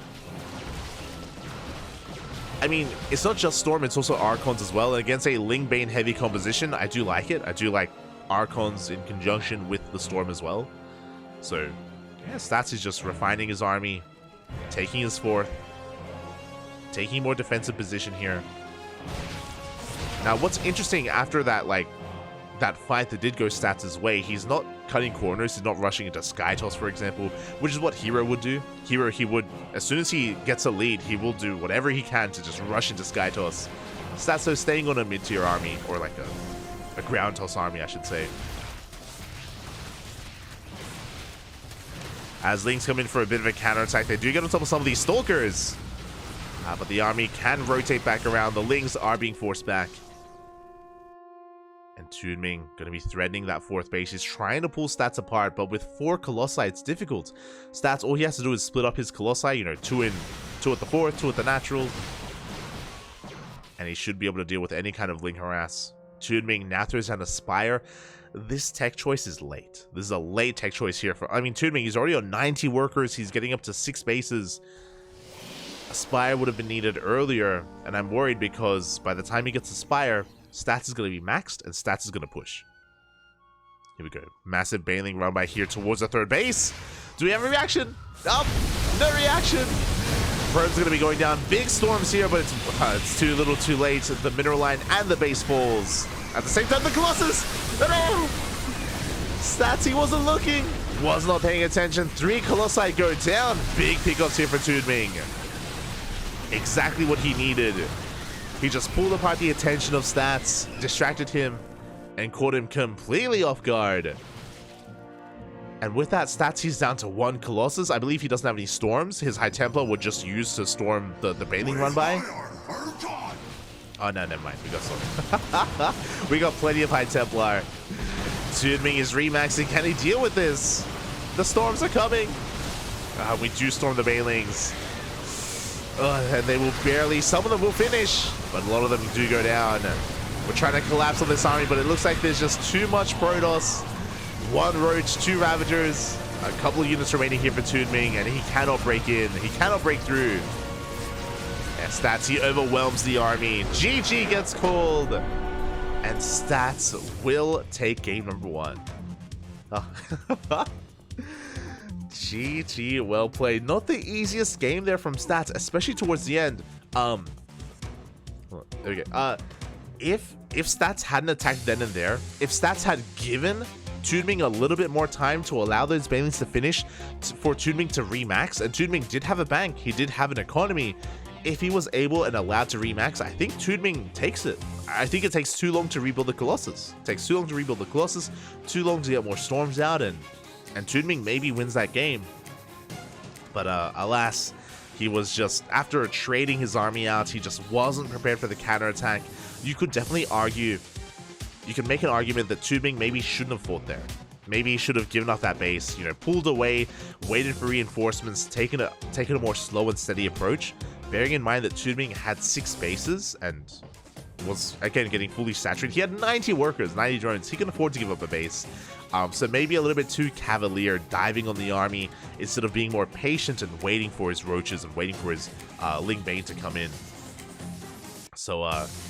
I mean, it's not just Storm, it's also Archons as well. And against a Lingbane heavy composition, I do like it. I do like Archons in conjunction with the Storm as well. So, yeah, Stats is just refining his army, taking his 4th, taking a more defensive position here. Now, what's interesting after that, that fight that did go Stats' way, he's not cutting corners, he's not rushing into Sky Toss, for example, which is what Hero would do. Hero, he would, as soon as he gets a lead, he will do whatever he can to just rush into Sky Toss. Stats, though, staying on a mid-tier army, or like a ground toss army, I should say. As Links come in for a bit of a counterattack, they do get on top of some of these Stalkers. But the army can rotate back around. The Lings are being forced back. And TooDming going to be threatening that 4th base. He's trying to pull Stats apart, but with 4 Colossi, it's difficult. Stats, all he has to do is split up his Colossi, you know, 2 at the 4th, 2 at the natural. And he should be able to deal with any kind of Ling harass. TooDming now throws down a Spire. This tech choice is late. This is a late tech choice here. TooDming, he's already on 90 workers. He's getting up to 6 bases. A Spire would have been needed earlier, and I'm worried because by the time he gets a Spire, Stats is going to be maxed, and Stats is going to push. Here we go. Massive Baneling run by here towards the 3rd base. Do we have a reaction? Oh, no reaction. Probe's going to be going down. Big storms here, but it's too little too late. The mineral line and the base falls. At the same time, the Colossus! No! Stats, he wasn't looking. Was not paying attention. 3 Colossi go down. Big pickups here for TooDming. Exactly what he needed. He just pulled apart the attention of Stats, distracted him, and caught him completely off guard. And with that, Stats, he's down to 1 Colossus. I believe he doesn't have any storms. His High Templar would just use to storm the Baneling run by. Oh, no, never mind. We got storm. We got plenty of High Templar. TooDming is remaxing. Can he deal with this? The storms are coming. We do storm the Banelings. And they will barely, some of them will finish, but a lot of them do go down. We're trying to collapse on this army, but it looks like there's just too much Protoss. 1 Roach, 2 Ravagers, a couple of units remaining here for TooDming, and he cannot break in. He cannot break through. And Stats, he overwhelms the army. GG gets called. And Stats will take game number 1. Oh. GG, well played. Not the easiest game there from Stats, especially towards the end. There we go. If Stats hadn't attacked then and there, if Stats had given TooDming a little bit more time to allow those Banelings to finish, for TooDming to remax, and TooDming did have a bank, he did have an economy. If he was able and allowed to remax, I think TooDming takes it. I think it takes too long to rebuild the Colossus. It takes too long to rebuild the Colossus, too long to get more storms out, and TooDming maybe wins that game. But alas, he was just, after trading his army out, he just wasn't prepared for the counterattack. You could definitely argue, you can make an argument that TooDming maybe shouldn't have fought there. Maybe he should have given up that base, you know, pulled away, waited for reinforcements, taken a more slow and steady approach, bearing in mind that TooDming had 6 bases and was, again, getting fully saturated. He had 90 workers, 90 drones. He can afford to give up a base. So maybe a little bit too cavalier, diving on the army instead of being more patient and waiting for his roaches and waiting for his Ling Bane to come in. So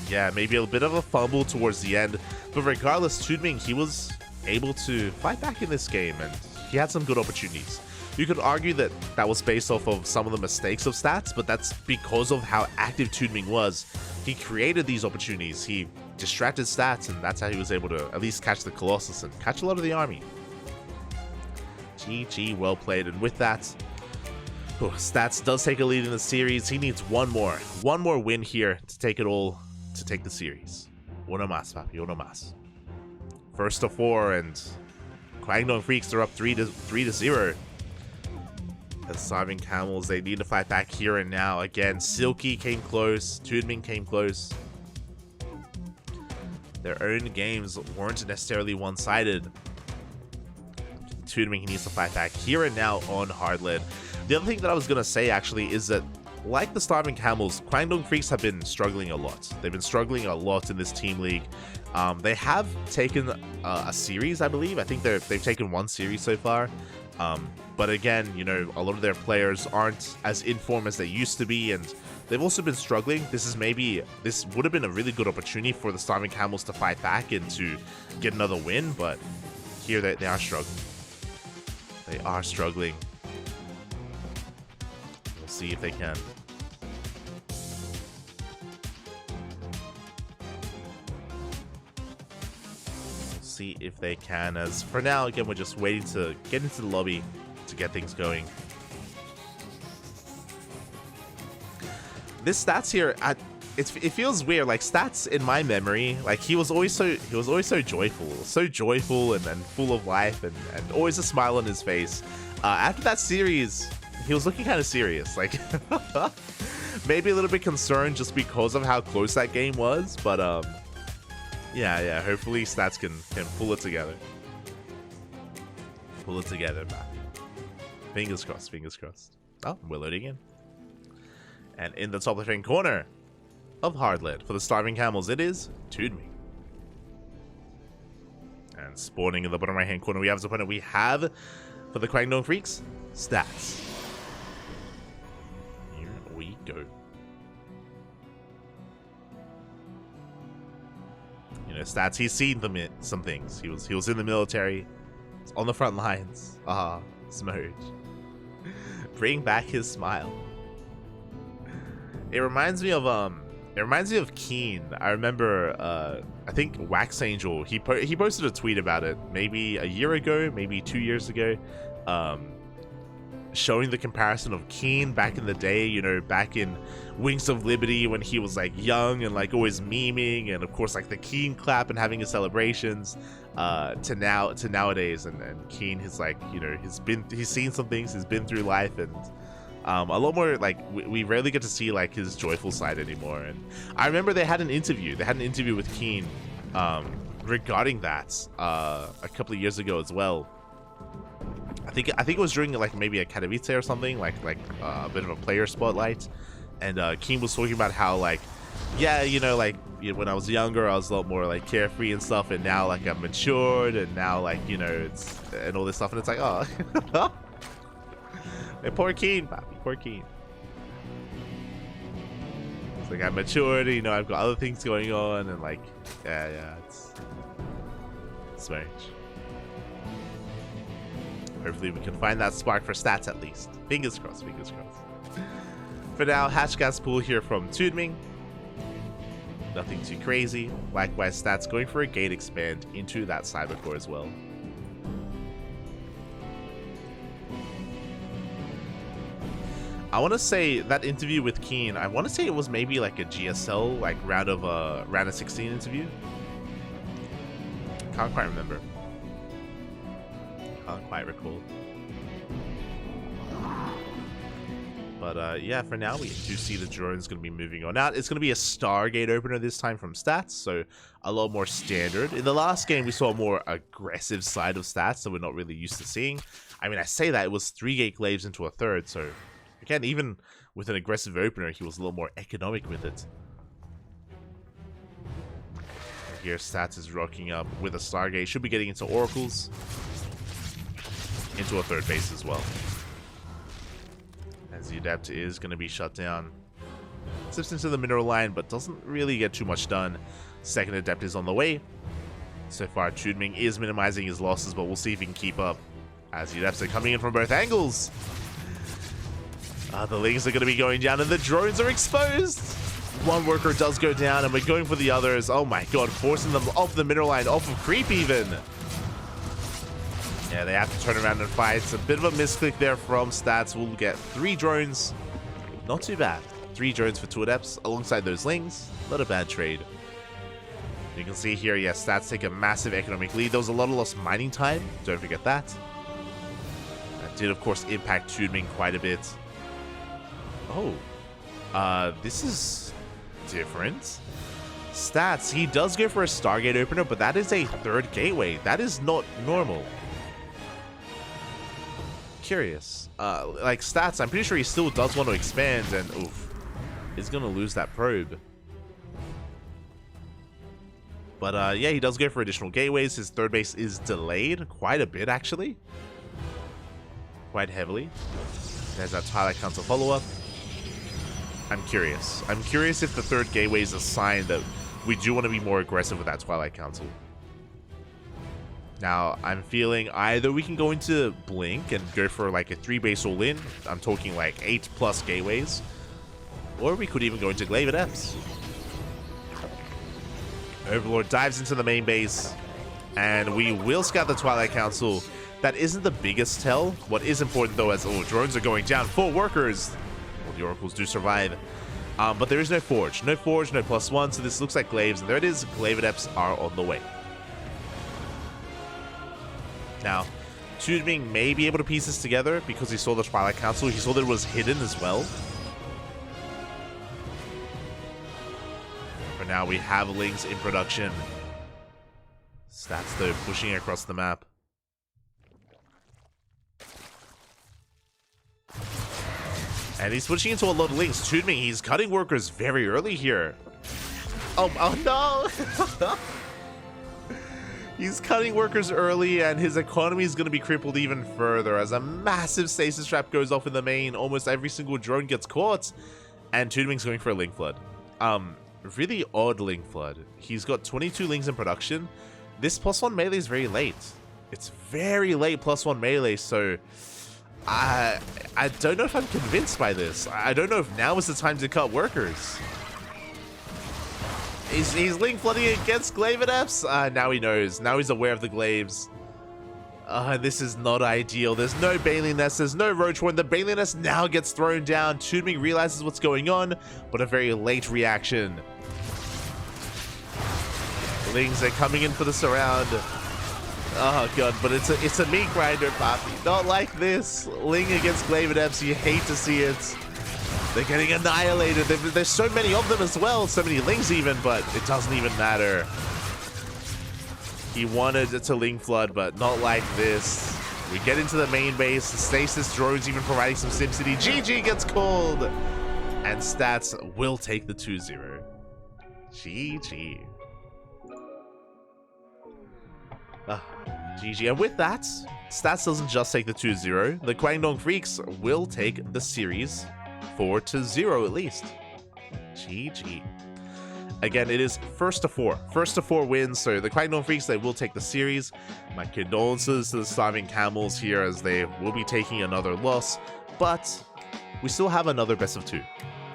yeah, maybe a bit of a fumble towards the end, but regardless, TooDming, he was able to fight back in this game, and he had some good opportunities. You could argue that that was based off of some of the mistakes of Stats, but that's because of how active TooDming was. He created these opportunities, he distracted Stats, and that's how he was able to at least catch the Colossus and catch a lot of the army. GG, well played. And with that, Stats does take a lead in the series. He needs one more win here to take it all, to take the series. Uno más, papi, uno más. First to 4, and KWANGDONG Freecs are up 3-0. The Starving Camels, they need to fight back here and now. Again, Silky came close, TooDming came close. Their own games weren't necessarily one-sided. TooDming, he needs to fight back here and now on hard lead. The other thing that I was going to say, actually, is that like the Starving Camels, KWANGDONG Freecs have been struggling a lot. They've been struggling a lot in this team league. They have taken a series, I believe. I think they've taken 1 series so far. But again, you know, a lot of their players aren't as in form as they used to be, and they've also been struggling. This would have been a really good opportunity for the Starving Camels to fight back and to get another win, but here they are struggling. They are struggling. We'll see if they can. See if they can, as for now, again, we're just waiting to get into the lobby to get things going. This Stats here, it feels weird. Like, Stats in my memory, like he was always so joyful and full of life and always a smile on his face. After that series, he was looking kind of serious, like maybe a little bit concerned just because of how close that game was, but yeah, hopefully Stats can pull it together. Pull it together, man. Fingers crossed, fingers crossed. Oh, we're loading in. And in the top left-hand corner of hard lead for the Starving Camels, it is TooDming. And spawning in the bottom right-hand corner, we have as opponent, we have, for the KWANGDONG Freecs, Stats. Here we go. You know, Stats, he's seen some things. He was in the military, on the front lines. Smooch. Bring back his smile. It reminds me of It reminds me of Keen. I remember, I think Wax Angel, he posted a tweet about it maybe a year ago, maybe 2 years ago, showing the comparison of Keen back in the day, you know, back in Wings of Liberty when he was like young and like always memeing, and of course like the Keen clap and having his celebrations, to nowadays, and Keen is like, you know, he's seen some things, he's been through life, and a lot more like we rarely get to see like his joyful side anymore. And I remember they had an interview with Keen regarding that a couple of years ago as well. I think it was during like maybe a Katowice or something, like a bit of a player spotlight, and Keen was talking about how like, yeah, you know, like, you know, when I was younger I was a lot more like carefree and stuff, and now like I'm matured, and now like, you know, it's and all this stuff, and it's like, oh hey, poor Keen, papi, poor Keen. It's like I'm matured, you know, I've got other things going on, and like, yeah, it's strange. Hopefully we can find that spark for stats at least. Fingers crossed, fingers crossed. For now, hatch gas pool here from TooDming. Nothing too crazy. Likewise, stats going for a gate expand into that cyber core as well. I want to say that interview with Keen, I want to say it was maybe like a GSL, like round of 16 interview. Can't quite remember. Can't quite recall. But yeah, for now we do see the drone's going to be moving on out. It's going to be a Stargate opener this time from stats, so a lot more standard. In the last game we saw a more aggressive side of stats that we're not really used to seeing. I mean, I say that, it was 3 gate glaives into a third, so again, even with an aggressive opener, he was a little more economic with it. Here, stats is rocking up with a Stargate. Should be getting into oracles. Into a third base as well. As the adept is going to be shut down. Slips into the mineral line, but doesn't really get too much done. Second adept is on the way. So far, TooDming is minimizing his losses, but we'll see if he can keep up. As the adepts are coming in from both angles. The lings are going to be going down, and the drones are exposed. One worker does go down, and we're going for the others. Oh my god, forcing them off the mineral line, off of creep even. Yeah, they have to turn around and fight. It's a bit of a misclick there from stats. We'll get 3 drones. Not too bad. 3 drones for 2 adepts alongside those lings. Not a bad trade. You can see here, yes, stats take a massive economic lead. There was a lot of lost mining time. Don't forget that. That did, of course, impact TooDming quite a bit. Oh. This is different. Stats, he does go for a Stargate opener, but that is a 3rd gateway. That is not normal. Curious. Like stats, I'm pretty sure he still does want to expand, and oof, he's gonna lose that probe. But yeah, he does go for additional gateways. His 3rd base is delayed quite a bit, actually. Quite heavily. There's that Twilight Council follow-up. I'm curious. I'm curious if the 3rd gateway is a sign that we do want to be more aggressive with that Twilight Council. Now, I'm feeling either we can go into Blink and go for like a 3 base all-in. I'm talking like 8+ gateways. Or we could even go into Glaive Adepts. Overlord dives into the main base. And we will scout the Twilight Council. That isn't the biggest tell. What is important though is, drones are going down. 4 workers. Well, the oracles do survive. But there is no forge. No forge, no +1. So this looks like glaives. And there it is. Glaive Adepts are on the way. Now, TooDming may be able to piece this together because he saw the Twilight Council. He saw that it was hidden as well. For now, we have lings in production. Stats, though, pushing across the map. And he's switching into a lot of lings. TooDming, he's cutting workers very early here. Oh no! He's cutting workers early, and his economy is going to be crippled even further as a massive stasis trap goes off in the main. Almost every single drone gets caught, and TooDming's going for a Ling Flood. Really odd Ling Flood. He's got 22 lings in production. This +1 melee is very late. It's very late +1 melee, so I don't know if I'm convinced by this. I don't know if now is the time to cut workers. He's link flooding against Glaive Adepts. Now he knows. Now he's aware of the Glaives. This is not ideal. There's no Baneling Nest. There's no Roach Horn. The Baneling Nest now gets thrown down. TooDming realizes what's going on, but a very late reaction. Lings are coming in for the surround. Oh god, but it's a meat grinder, Poppy. Not like this. Ling against Glaive Adepts. You hate to see it. They're getting annihilated. There's so many of them as well. So many Lings even, but it doesn't even matter. He wanted to Ling Flood, but not like this. We get into the main base. The Stasis drones even providing some SimCity. GG gets called. And Stats will take the 2-0. GG. GG. And with that, Stats doesn't just take the 2-0. The KWANGDONG Freecs will take the series 4-0 at least. GG. Again, it is first to four wins, so the KWANGDONG Freecs, they will take the series. My condolences to the Starving Camels here, as they will be taking another loss, but we still have another best of 2.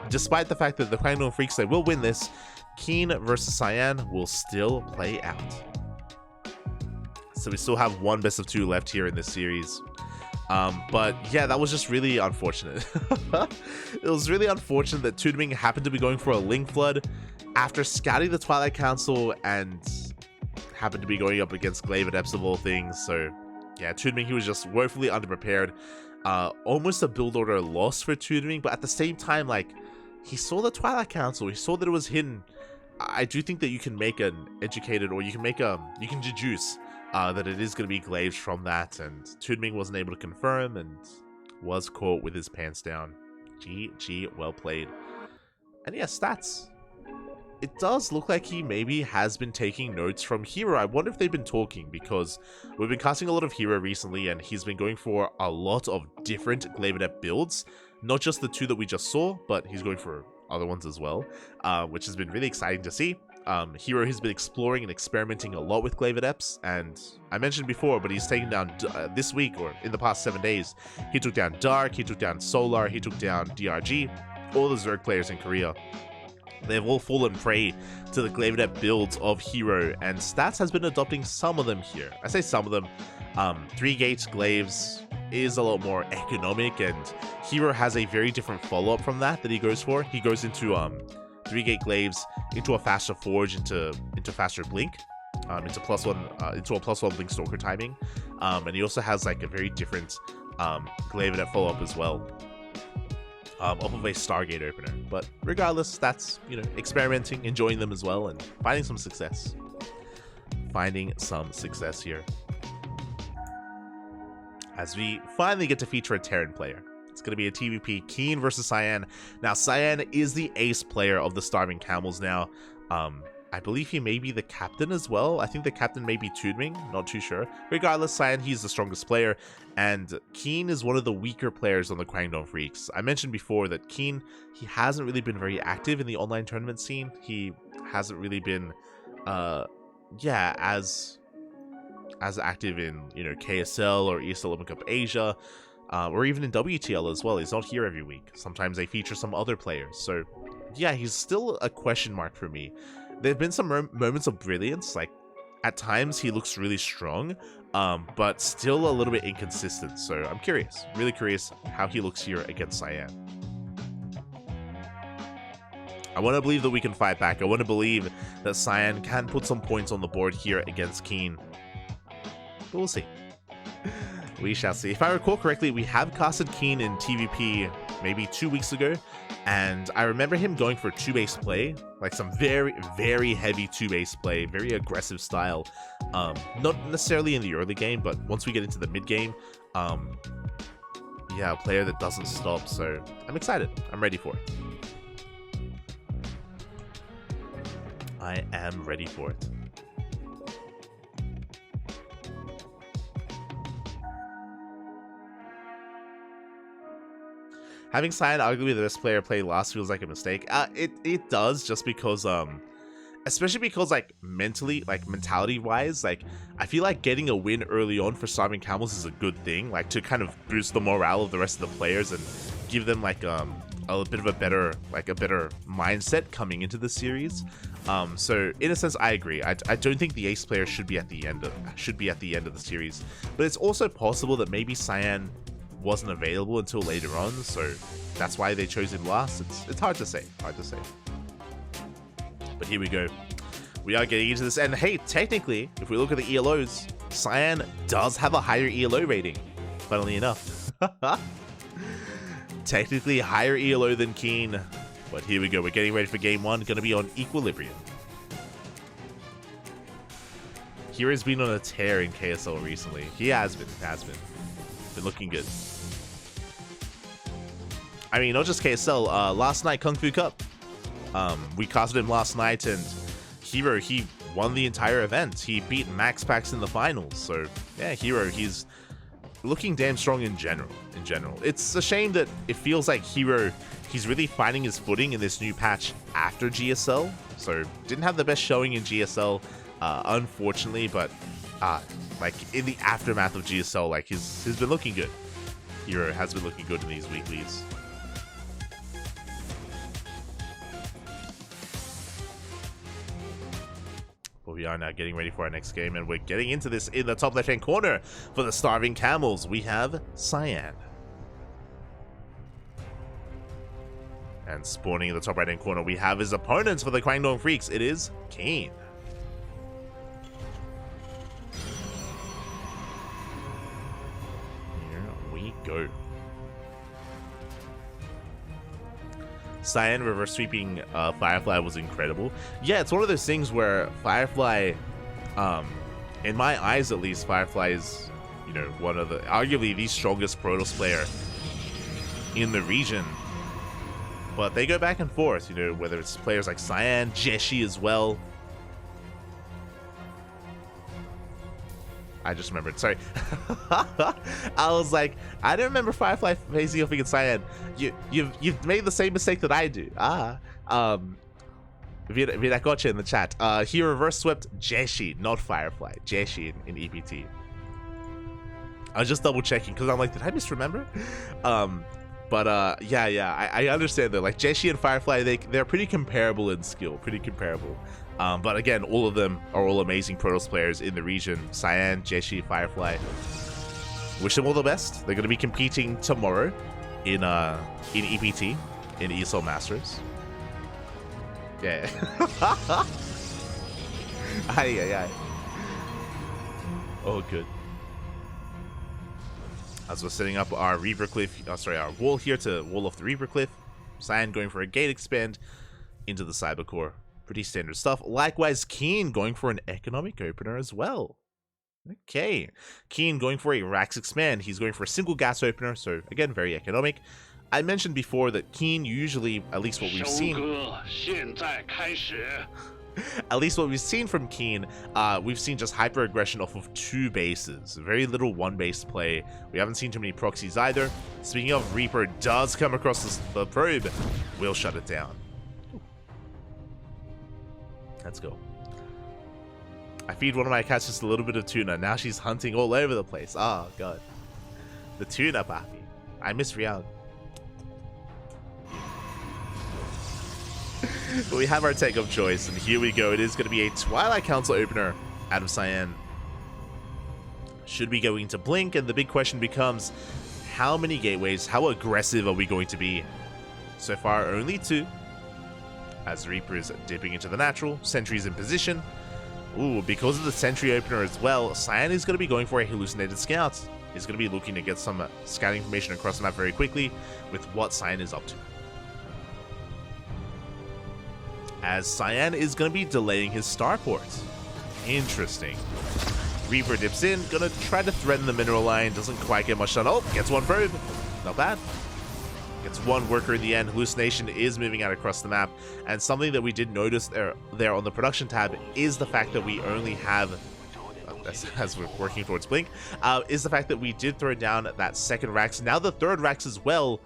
Despite the fact that the KWANGDONG Freecs, they will win this, Keen versus Cyan will still play out. So we still have one best of 2 left here in this series. But yeah, that was just really unfortunate. It was really unfortunate that TooDming happened to be going for a Link Flood after scouting the Twilight Council and happened to be going up against Glaive Adepts of all things. So yeah, TooDming, he was just woefully underprepared. Almost a build order loss for TooDming, but at the same time, like, he saw the Twilight Council, he saw that it was hidden. I do think that you can make an educated, or you can make you can deduce that it is going to be Glaives from that, and TooDming wasn't able to confirm and was caught with his pants down. GG, well played. And yeah, Stats. It does look like he maybe has been taking notes from Hero. I wonder if they've been talking, because we've been casting a lot of Hero recently, and he's been going for a lot of different Glaive Adept builds. Not just the 2 that we just saw, but he's going for other ones as well, which has been really exciting to see. Hero has been exploring and experimenting a lot with Glaive Adepts, and I mentioned before, but he's taken down this week, or in the past 7 days, he took down Dark, he took down Solar, he took down DRG, all the Zerg players in Korea. They've all fallen prey to the Glaive Adept builds of Hero, and Stats has been adopting some of them here. I say some of them. 3-gate Glaives is a lot more economic, and Hero has a very different follow-up from that he goes for. He goes into 3-gate Glaives, into a faster Forge, into faster Blink, into a +1 Blink Stalker timing, and he also has like a very different Glaive Adept follow-up as well. Off of a Stargate opener, but regardless, that's, you know, experimenting, enjoying them as well, and finding some success. Finding some success here. As we finally get to feature a Terran player. It's going to be a TVP, Keen versus Cyan. Now, Cyan is the ace player of the Starving Camels now. I believe he may be the captain as well. I think the captain may be TooDming, not too sure. Regardless, Cyan, he's the strongest player, and Keen is one of the weaker players on the KWANGDONG Freecs. I mentioned before that Keen, he hasn't really been very active in the online tournament scene. He hasn't really been, yeah, as active in, you know, KSL or ESL Open Cup Asia, or even in WTL as well. He's not here every week. Sometimes they feature some other players. So yeah, he's still a question mark for me. There have been some moments of brilliance, like at times he looks really strong, but still a little bit inconsistent. So I'm curious, really curious how he looks here against Cyan. I want to believe that we can fight back. I want to believe that Cyan can put some points on the board here against Keen. But we'll see. We shall see. If I recall correctly, we have casted Keen in TVP maybe 2 weeks ago, and I remember him going for 2-base play, like some very, very heavy 2-base play, very aggressive style. Not necessarily in the early game, but once we get into the mid game, yeah, a player that doesn't stop. So I'm excited. I'm ready for it. I am ready for it. Having Cyan arguably the best player play last feels like a mistake. It does, just because especially because like mentality wise, like I feel like getting a win early on for Starving Camels is a good thing, like to kind of boost the morale of the rest of the players and give them like a a bit of a better mindset coming into the series. So in a sense, I agree. I don't think the ace player should be at the end of the series, but it's also possible that maybe Cyan wasn't available until later on, so that's why they chose him last. It's hard to say. But here we go. We are getting into this, and hey, technically, if we look at the ELOs, Cyan does have a higher ELO rating, funnily enough. Technically higher ELO than Keen, but here we go. We're getting ready for game one, gonna be on Equilibrium. Hero's been on a tear in KSL recently. He has been looking good. I mean, not just KSL, last night Kung Fu Cup. We casted him last night, and Hero, he won the entire event. He beat Max Pax in the finals. So yeah, Hero, he's looking damn strong in general. It's a shame that it feels like Hero, he's really finding his footing in this new patch after GSL. So didn't have the best showing in GSL, unfortunately, but like in the aftermath of GSL, like he's been looking good. Hero has been looking good in these weeklies. We are now getting ready for our next game, and we're getting into this in the top left-hand corner for the Starving Camels. We have Cyan. And spawning in the top right-hand corner, we have his opponents for the KWANGDONG Freecs. It is Keen. Here we go. Cyan reverse sweeping Firefly was incredible. Yeah, it's one of those things where Firefly, in my eyes at least, Firefly is, you know, one of the, arguably the strongest Protoss player in the region. But they go back and forth, you know, whether it's players like Cyan, Jeshi as well. I just remembered, sorry. I was like, I don't remember Firefly facing off against Cyan. You've made the same mistake that I do. I got you in the chat. He reverse swept Jeshi, not Firefly. Jeshi in EPT. I was just double checking because I'm like, did I misremember? Yeah, I understand though. Like Jeshi and Firefly, they're pretty comparable in skill, pretty comparable. But again, all of them are all amazing Protoss players in the region. Cyan, Jeshi, Firefly. Wish them all the best. They're going to be competing tomorrow in EPT, in ESL Masters. Yeah. Aye. Oh, good. As we're setting up our Reaper Cliff, our wall here to wall off the Reaper Cliff. Cyan going for a gate expand into the Cyber Core. Pretty standard stuff. Likewise, Keen going for an economic opener as well. Okay. Keen going for a Rax expand. He's going for a single gas opener, so again, very economic. I mentioned before that Keen usually, at least what we've seen... At least what we've seen from Keen, we've seen just hyper aggression off of 2 bases. Very little 1-base play. We haven't seen too many proxies either. Speaking of, Reaper does come across the probe. We'll shut it down. Let's go. I feed one of my cats just a little bit of tuna. Now she's hunting all over the place. Oh, God. The tuna, papi. I miss Rian. But we have our take of choice, and here we go. It is going to be a Twilight Council opener out of Cyan. Should we go into Blink? And the big question becomes, how many gateways, how aggressive are we going to be? So far, only 2. As Reaper is dipping into the natural, Sentry's in position. Ooh, because of the Sentry opener as well, Cyan is going to be going for a hallucinated scout. He's going to be looking to get some scout information across the map very quickly with what Cyan is up to. As Cyan is going to be delaying his starport. Interesting. Reaper dips in, going to try to threaten the mineral line, doesn't quite get much done. Oh, gets one probe. Not bad. Gets one worker in the end. Hallucination is moving out across the map, and something that we did notice there on the production tab is the fact that we only have, as we're working towards Blink, is the fact that we did throw down that second Rax. Now the third Rax as well,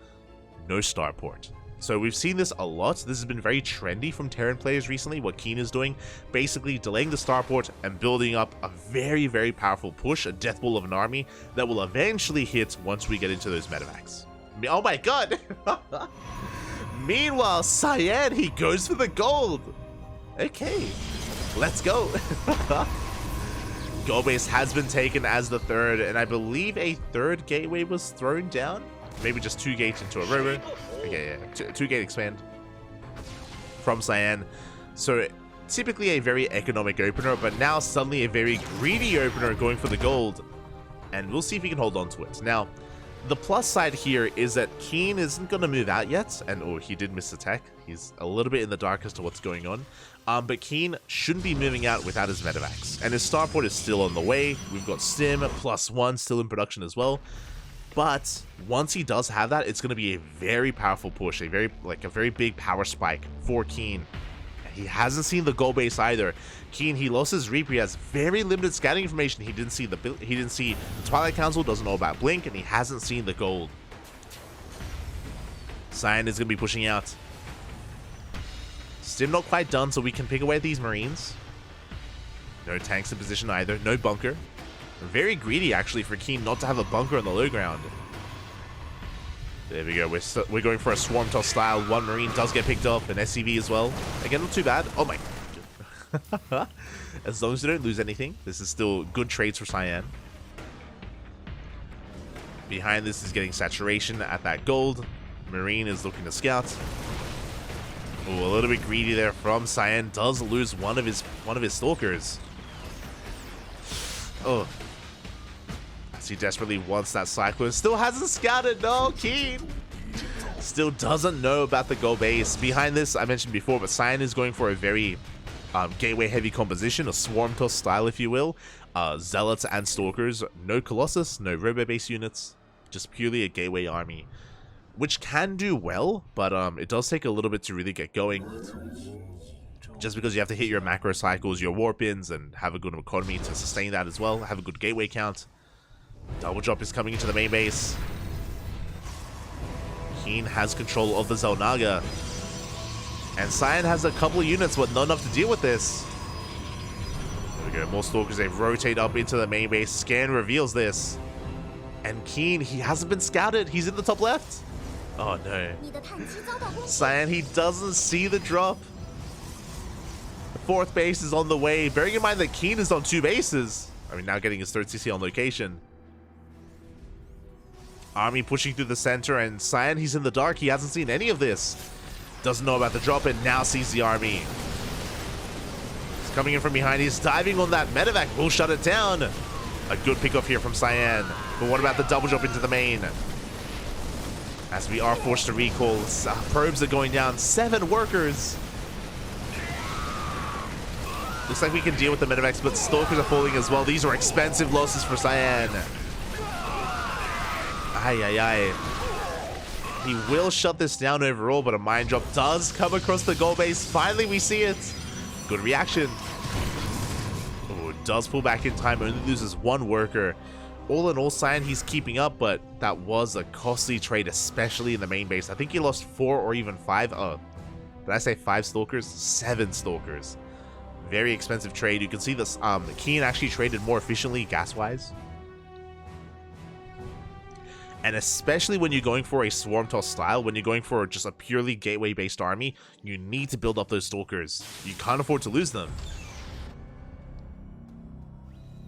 no starport. So we've seen this a lot. This has been very trendy from Terran players recently, what Keen is doing, basically delaying the starport and building up a very, very powerful push, a death ball of an army that will eventually hit once we get into those medevacs. Oh my God! Meanwhile, Cyan, he goes for the gold. Okay, let's go. Gold base has been taken as the third, and I believe a third gateway was thrown down. Maybe just 2 gates into a river. Okay, yeah, 2 gate expand from Cyan. So typically a very economic opener, but now suddenly a very greedy opener going for the gold. And we'll see if he can hold on to it. Now, the plus side here is that Keen isn't going to move out yet. And, oh, he did miss the tech. He's a little bit in the dark as to what's going on. But Keen shouldn't be moving out without his medevacs. And his starport is still on the way. We've got Stim +1 still in production as well. But once he does have that, it's going to be a very powerful push. A very big power spike for Keen. He hasn't seen the gold base either. Keen, he lost his Reaper. He has very limited scouting information. He didn't see the Twilight Council, doesn't know about Blink, and he hasn't seen the gold. Cyan is going to be pushing out. Still not quite done, so we can pick away at these Marines. No tanks in position either. No bunker. Very greedy, actually, for Keen not to have a bunker on the low ground. There we go. We're going for a Swarm Toss style. 1 Marine does get picked up. An SCV as well. Again, not too bad. Oh my. As long as you don't lose anything, this is still good trades for Cyan. Behind this is getting saturation at that gold. Marine is looking to scout. Oh, a little bit greedy there from Cyan. Does lose one of his stalkers. Oh. He desperately wants that Cyclone. Still hasn't scouted. No, Keen. Still doesn't know about the gold base. Behind this, I mentioned before, but Cyan is going for a very gateway heavy composition, a Swarm Toss style, if you will. Zealots and Stalkers. No Colossus, no Robo base units. Just purely a gateway army. Which can do well, but it does take a little bit to really get going. Just because you have to hit your macro cycles, your warp-ins, and have a good economy to sustain that as well. Have a good gateway count. Double drop is coming into the main base. Keen has control of the Zelnaga. And Cyan has a couple of units, but not enough to deal with this. There we go, more Stalkers. They rotate up into the main base. Scan reveals this. And Keen, he hasn't been scouted. He's in the top left. Oh no. Cyan, he doesn't see the drop. The 4th base is on the way. Bearing in mind that Keen is on 2 bases. I mean, now getting his 3rd CC on location. Army pushing through the center, and Cyan, he's in the dark. He hasn't seen any of this. Doesn't know about the drop, and now sees the army. He's coming in from behind. He's diving on that medevac. Will shut it down. A good pickoff here from Cyan. But what about the double drop into the main? As we are forced to recall, probes are going down. 7 workers. Looks like we can deal with the medevacs, but Stalkers are falling as well. These are expensive losses for Cyan. He will shut this down overall, but a mine drop does come across the gold base. Finally, we see it. Good reaction. Oh, does pull back in time, only loses 1 worker. All in all, Cyan, he's keeping up, but that was a costly trade, especially in the main base. I think he lost 4 or even 5. Oh, did I say 5 Stalkers? 7 Stalkers. Very expensive trade. You can see this. Keen actually traded more efficiently gas-wise. And especially when you're going for a Swarm Toss style, when you're going for just a purely gateway-based army, you need to build up those Stalkers. You can't afford to lose them.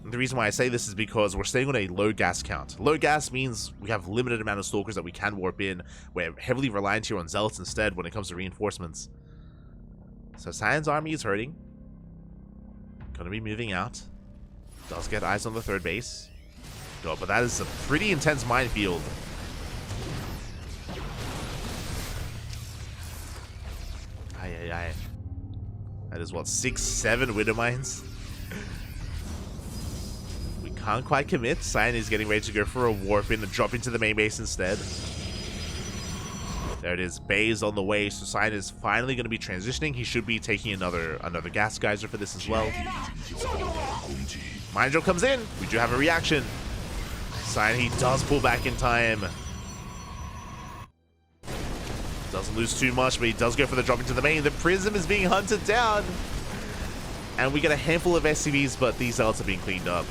And the reason why I say this is because we're staying on a low gas count. Low gas means we have limited amount of Stalkers that we can warp in. We're heavily reliant here on Zealots instead when it comes to reinforcements. So Cyan's army is hurting. Gonna be moving out. Does get eyes on the 3rd base. Oh, but that is a pretty intense minefield. That is what, 6, 7 Widow Mines? We can't quite commit. Cyan is getting ready to go for a warp in and drop into the main base instead. There it is. Bay's on the way, so Cyan is finally going to be transitioning. He should be taking another gas geyser for this as well. Mine drop comes in. We do have a reaction. Cyan, he does pull back in time. Doesn't lose too much, but he does go for the drop into the main. The Prism is being hunted down. And we get a handful of SCVs, but these Zealots are being cleaned up.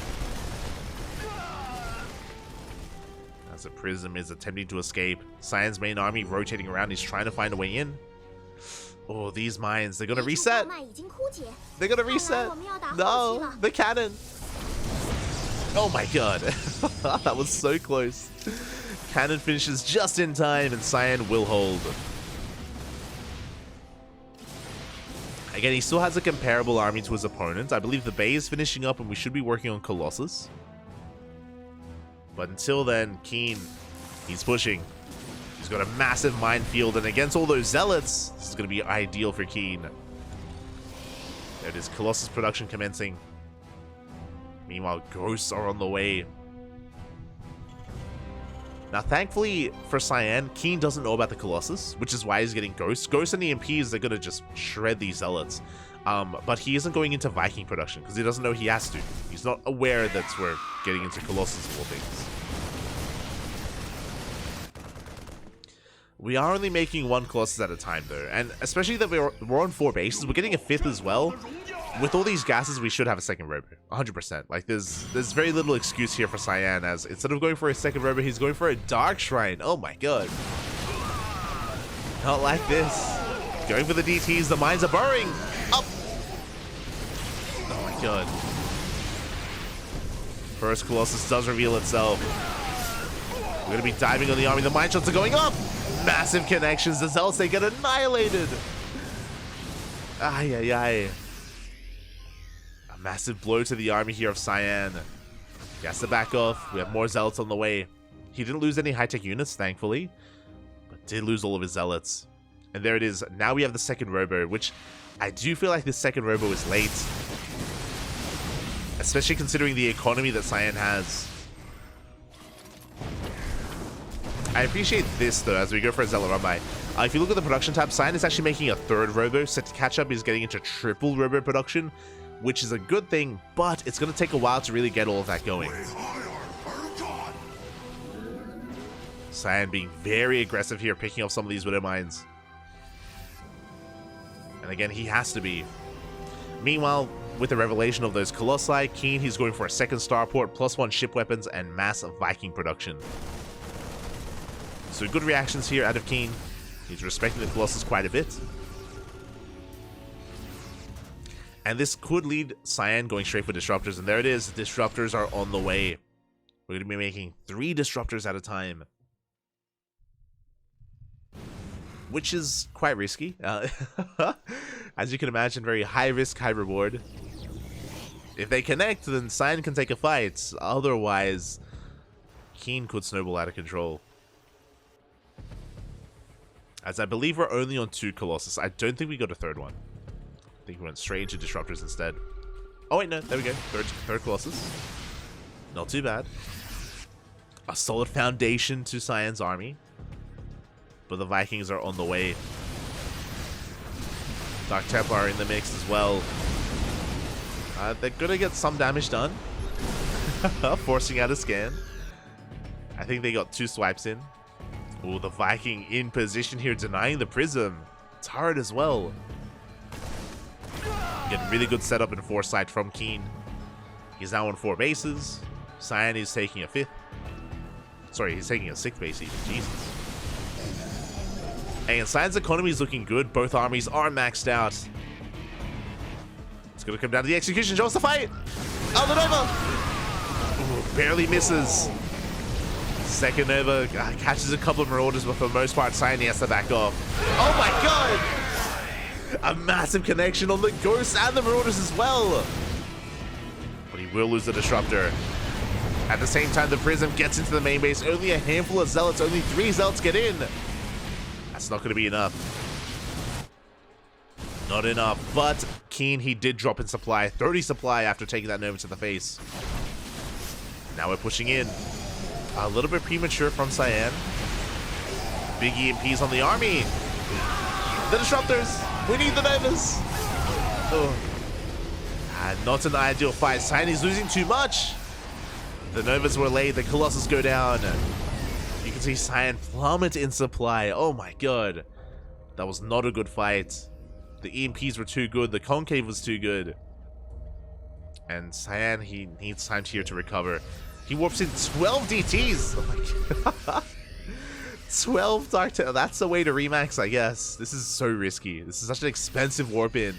As a Prism is attempting to escape. Cyan's main army rotating around. He's trying to find a way in. Oh, these mines. They're going to reset. They're going to reset. No, the cannon. Oh my god. That was so close. Cannon finishes just in time, and Cyan will hold. Again, he still has a comparable army to his opponent. I believe the Bay is finishing up, and we should be working on Colossus. But until then, Keen, he's pushing. He's got a massive minefield, and against all those Zealots, this is going to be ideal for Keen. There it is, Colossus production commencing. Meanwhile, Ghosts are on the way. Now, thankfully for Cyan, Keen doesn't know about the Colossus, which is why he's getting Ghosts. Ghosts and EMPs, they're going to just shred these Zealots. But he isn't going into Viking production, because he doesn't know he has to. He's not aware that we're getting into Colossus of all things. We are only making one Colossus at a time, though. And especially that we're on 4 bases, we're getting a 5th as well. With all these gases, we should have a second robo. 100%. Like, there's very little excuse here for Cyan, as instead of going for a second robo, he's going for a Dark Shrine. Oh my god. Not like this. Going for the DTs, the mines are burrowing. Up. Oh my god. First Colossus does reveal itself. We're going to be diving on the army. The mine shots are going up. Massive connections. The Zealots, they get annihilated. Ay, ay, ay. A massive blow to the army here of Cyan. He has to back off. We have more Zealots on the way. He didn't lose any high-tech units, thankfully, but did lose all of his Zealots. And there it is. Now we have the second robo, which I do feel like the second robo is late. Especially considering the economy that Cyan has. I appreciate this, though, as we go for a Zealot run-by. If you look at the production tab, Cyan is actually making a 3rd robo, so to catch up, he's getting into triple robo production, which is a good thing, but it's going to take a while to really get all of that going. Cyan being very aggressive here, picking up some of these Widow Mines. And again, he has to be. Meanwhile, with the revelation of those Colossi, Keen, he's going for a 2nd starport, +1 ship weapons, and massive Viking production. So good reactions here out of Keen. He's respecting the Colossus quite a bit. And this could lead Cyan going straight for Disruptors. And there it is. Disruptors are on the way. We're going to be making 3 Disruptors at a time. Which is quite risky. As you can imagine, very high risk, high reward. If they connect, then Cyan can take a fight. Otherwise, Keen could snowball out of control. As I believe we're only on 2 Colossus. I don't think we got a 3rd one. I think we went straight into Disruptors instead. Oh wait, no, there we go. Third Colossus. Not too bad. A solid foundation to Cyan's army. But the Vikings are on the way. Dark Templar in the mix as well. They're gonna get some damage done. Forcing out a scan. I think they got 2 swipes in. Oh, the Viking in position here, denying the Prism. Turret as well. Getting really good setup and foresight from Keen. He's now on 4 bases. Cyan is taking a 5th. Sorry, he's taking a 6th base even. Jesus. And Cyan's economy is looking good. Both armies are maxed out. It's going to come down to the execution. Show us the fight. Oh, the Nova. Ooh, barely misses. Second Nova catches a couple of Marauders, but for the most part, Cyan has to back off. Oh my god! A massive connection on the Ghosts and the Marauders as well. But he will lose the Disruptor. At the same time, the Prism gets into the main base. Only a handful of Zealots, only 3 Zealots get in. That's not going to be enough. Not enough, but Keen, he did drop in supply. 30 supply after taking that Nova to the face. Now we're pushing in. A little bit premature from Cyan. Big EMPs on the army. The Disruptors. We need the Novas. Oh. Not an ideal fight. Cyan is losing too much. The Novas were laid. The Colossus go down. You can see Cyan plummet in supply. Oh my god. That was not a good fight. The EMPs were too good. The concave was too good. And Cyan, he needs time here to recover. He warps in 12 DTs. Oh my God. 12 Dark Tail. That's the way to remax, I guess. This is so risky. This is such an expensive warp in.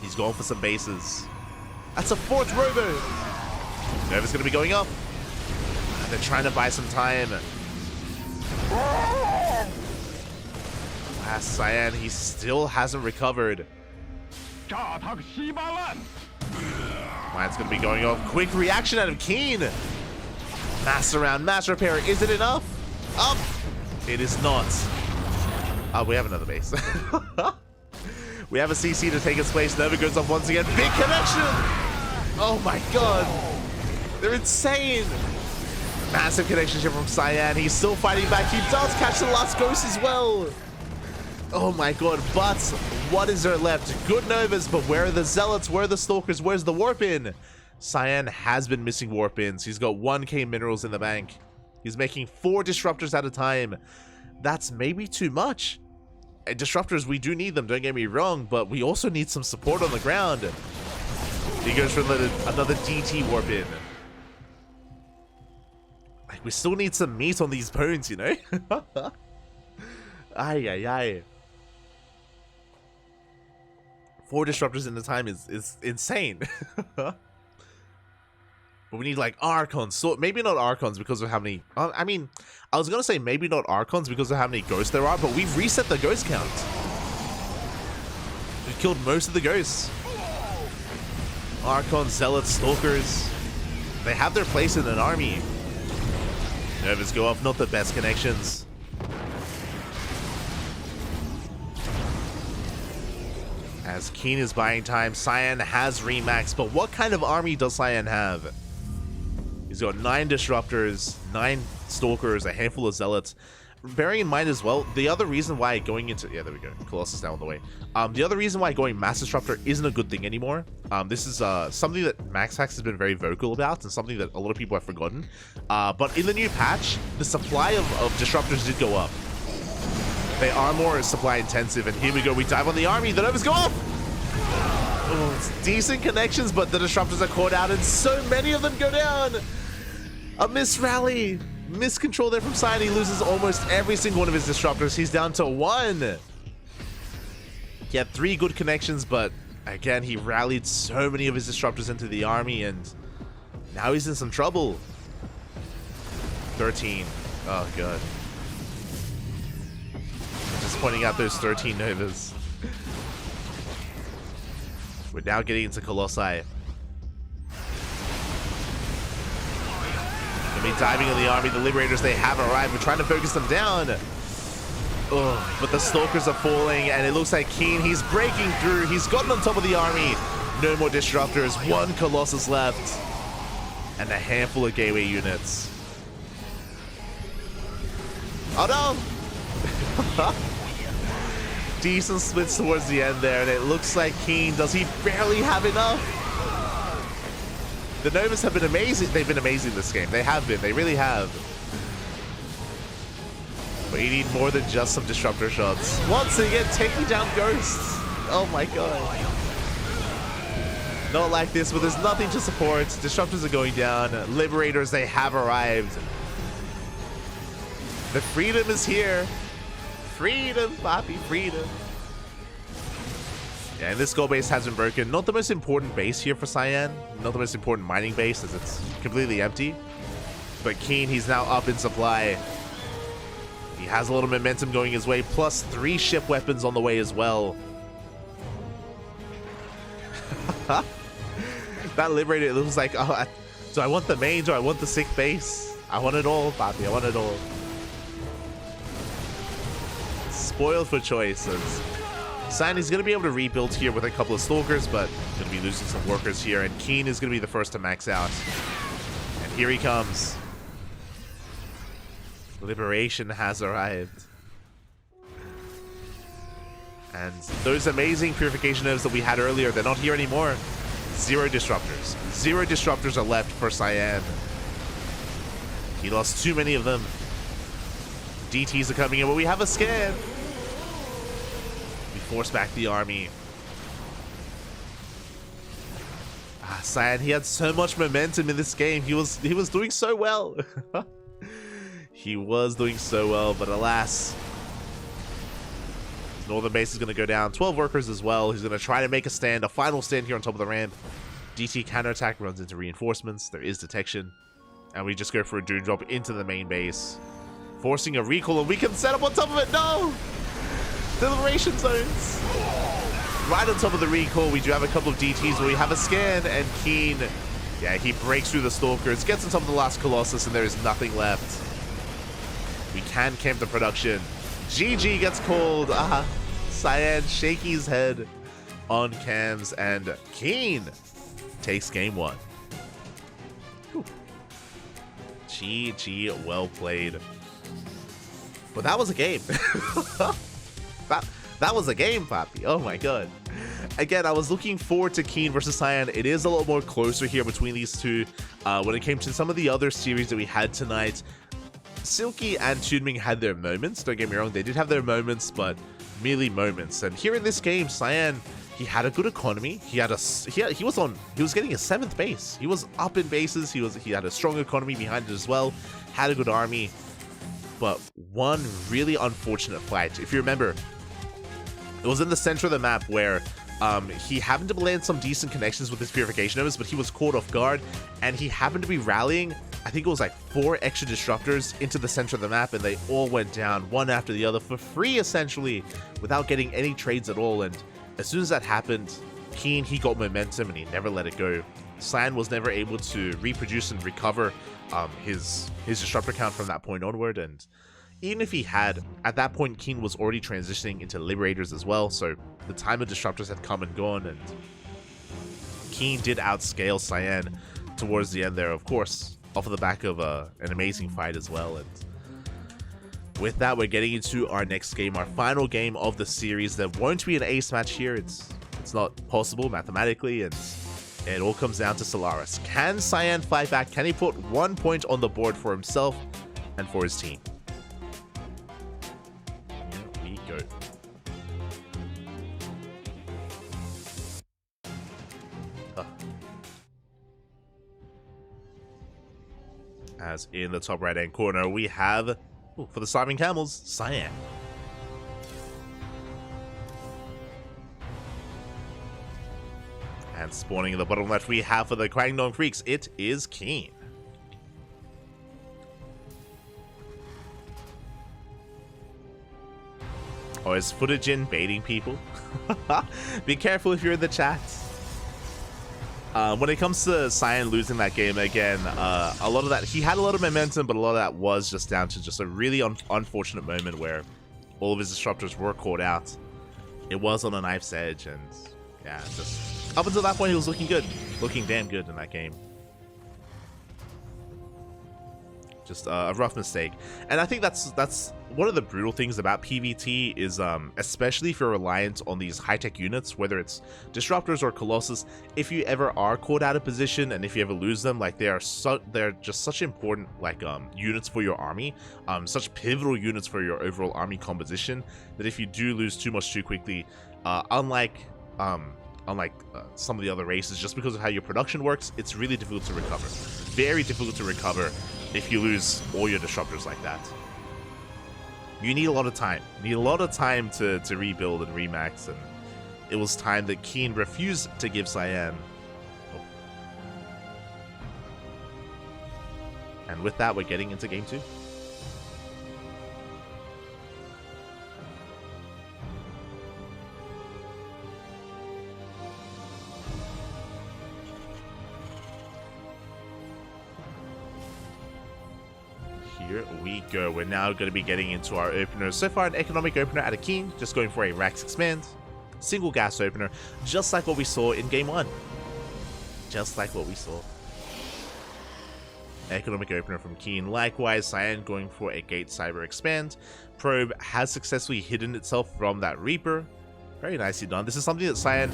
He's going for some bases. That's a 4th Robo. Nova's going to be going up. And they're trying to buy some time. Cyan, he still hasn't recovered. Mine's going to be going off. Quick reaction out of Keen. Mass around, mass repair. Is it enough? Up. It is not. Oh, we have another base. We have a CC to take its place. Nova goes off once again. Big connection. Oh my God. They're insane. Massive connection here from Cyan. He's still fighting back. He does catch the last ghost as well. Oh my God. But what is there left? Good Novas, but where are the Zealots? Where are the Stalkers? Where's the warp in? Cyan has been missing warp ins. He's got 1k minerals in the bank. He's making 4 disruptors at a time. That's maybe too much. And disruptors, we do need them, don't get me wrong, but we also need some support on the ground. He goes for another DT warp in. Like, we still need some meat on these bones, you know? Ay, ay, ay. 4 disruptors in the time is insane. But we need like Archons, so maybe not Archons because of how many, I mean, I was gonna say maybe not Archons because of how many ghosts there are, but we've reset the ghost count. We've killed most of the ghosts. Archons, Zealots, Stalkers, they have their place in an army. Novas go off, not the best connections. As Keen is buying time, Cyan has remaxed, but what kind of army does Cyan have? He's got 9 disruptors, 9 stalkers, a handful of zealots. Bearing in mind as well, the other reason why going into... Yeah, there we go. Colossus now on the way. The other reason why going mass disruptor isn't a good thing anymore. This is something that MaxHax has been very vocal about and something that a lot of people have forgotten. But in the new patch, the supply of disruptors did go up. They are more supply intensive, and here we go. We dive on the army. The Novas go off! Oh, it's decent connections, but the disruptors are caught out, and so many of them go down. A miss rally. Miscontrol there from Cyan. He loses almost every single one of his disruptors. He's down to 1. He had 3 good connections, but again, he rallied so many of his disruptors into the army, and now he's in some trouble. 13. Oh, God. Just pointing out those 13 Novas. We're now getting into Colossi. Be diving in the army. The Liberators, they have arrived. We're trying to focus them down. Oh, but the Stalkers are falling, and it looks like Keen, he's breaking through. He's gotten on top of the army. No more disruptors. 1 Colossus left. And a handful of gateway units. Oh no! Decent splits towards the end there, and it looks like Keen, does he barely have enough? The Novas have been amazing. They've been amazing this game. They have been. They really have. But you need more than just some disruptor shots. Once again, taking down ghosts. Oh my God. Not like this, but there's nothing to support. Disruptors are going down. Liberators, they have arrived. The freedom is here. Freedom, Poppy, freedom. Yeah, and this gold base has been broken. Not the most important base here for Cyan. Not the most important mining base, as it's completely empty. But Keen, he's now up in supply. He has a little momentum going his way, plus 3 ship weapons on the way as well. That Liberator, it looks like, oh, do I want the main? Do I want the sick base? I want it all, Papi, I want it all. Spoiled for choices. Cyan is going to be able to rebuild here with a couple of Stalkers, but going to be losing some workers here, and Keen is going to be the first to max out. And here he comes. Liberation has arrived. And those amazing purification nerves that we had earlier, they're not here anymore. 0 disruptors. 0 disruptors are left for Cyan. He lost too many of them. DTs are coming in, but we have a scan. We force back the army. Cyan, he had so much momentum in this game. He was doing so well. He was doing so well, but alas, Northern base is going to go down. 12 workers as well. He's going to try to make a stand, a final stand here on top of the ramp. DT counterattack runs into reinforcements. There is detection. And we just go for a Doom drop into the main base, forcing a recall, and we can set up on top of it. No! Deliberation zones. Right on top of the recall, we do have a couple of DTs where we have a scan, and Keen, yeah, he breaks through the Stalkers, gets on top of the last Colossus, and there is nothing left. We can camp the production. GG gets called. Cyan shaking his head on cams, and Keen takes game 1. Whew. GG, well played. But that was a game. That was a game, Papi. Oh my god. Again, I was looking forward to Keen versus Cyan. It is a little more closer here between these two. When it came to some of the other series that we had tonight, Silky and TooDming had their moments. Don't get me wrong, they did have their moments, but merely moments. And here in this game, Cyan, he had a good economy. He was getting a 7th base. He was up in bases. He had a strong economy behind it as well. Had a good army. But one really unfortunate fight. If you remember, it was in the center of the map where he happened to land some decent connections with his purification nodes, but he was caught off guard, and he happened to be rallying, I think it was like 4 extra disruptors into the center of the map, and they all went down one after the other for free, essentially, without getting any trades at all. And as soon as that happened, Keen, he got momentum and he never let it go. Cyan was never able to reproduce and recover his disruptor count from that point onward, and even if he had, at that point, Keen was already transitioning into Liberators as well, so the time of disruptors had come and gone, and Keen did outscale Cyan towards the end there, of course, off of the back of an amazing fight as well. And with that, we're getting into our next game, our final game of the series. There won't be an ace match here. It's not possible mathematically, and it all comes down to Solaris. Can Cyan fight back? Can he put 1 point on the board for himself and for his team? Here we go. As in the top right hand corner, we have, for the Starving Camels, Cyan. And spawning in the bottom left, we have for the KWANGDONG Freecs, it is Keen. Oh, is footage in baiting people? Be careful if you're in the chat. When it comes to Cyan losing that game again, a lot of that, he had a lot of momentum, but a lot of that was just down to just a really unfortunate moment where all of his disruptors were caught out. It was on a knife's edge, and yeah, just up until that point, he was looking good, looking damn good in that game. Just a rough mistake. And I think that's one of the brutal things about PvT is, especially if you're reliant on these high-tech units, whether it's Disruptors or Colossus, if you ever are caught out of position and if you ever lose them, like they're just such important units for your army, such pivotal units for your overall army composition, that if you do lose too much too quickly, unlike some of the other races, just because of how your production works, it's really difficult to recover. Very difficult to recover if you lose all your disruptors like that. You need a lot of time. You need a lot of time to rebuild and remax, and it was time that Keen refused to give Cyan. Oh. And with that, we're getting into game 2. Here we go. We're now going to be getting into our openers. So far, an economic opener at a Keen, just going for a Rax Expand. Single gas opener, just like what we saw in game 1. Just like what we saw. Economic opener from Keen. Likewise, Cyan going for a Gate Cyber Expand. Probe has successfully hidden itself from that Reaper. Very nicely done. This is something that Cyan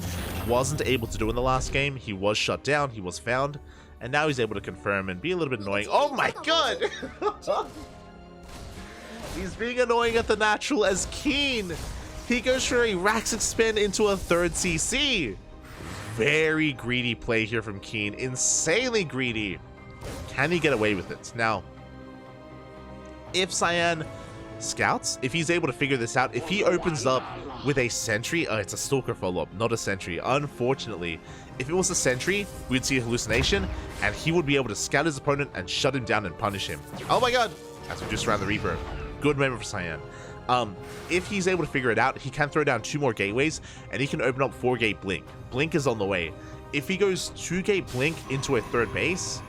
wasn't able to do in the last game. He was shut down, he was found, and now he's able to confirm and be a little bit annoying. Oh my god! He's being annoying at the natural as Keen. He goes for a Rax Expand into a 3rd CC. very greedy play here from Keen. Insanely greedy. Can he get away with it? Now, if Cyan scouts, if he's able to figure this out, if he opens up with a sentry, it's a stalker follow-up, not a sentry. Unfortunately, if it was a sentry, we'd see a hallucination, and he would be able to scout his opponent and shut him down and punish him. Oh my god! As we just ran the Reaper. Good moment for Cyan. If he's able to figure it out, he can throw down 2 more gateways, and he can open up 4-gate Blink. Blink is on the way. If he goes 2-gate Blink into a third base,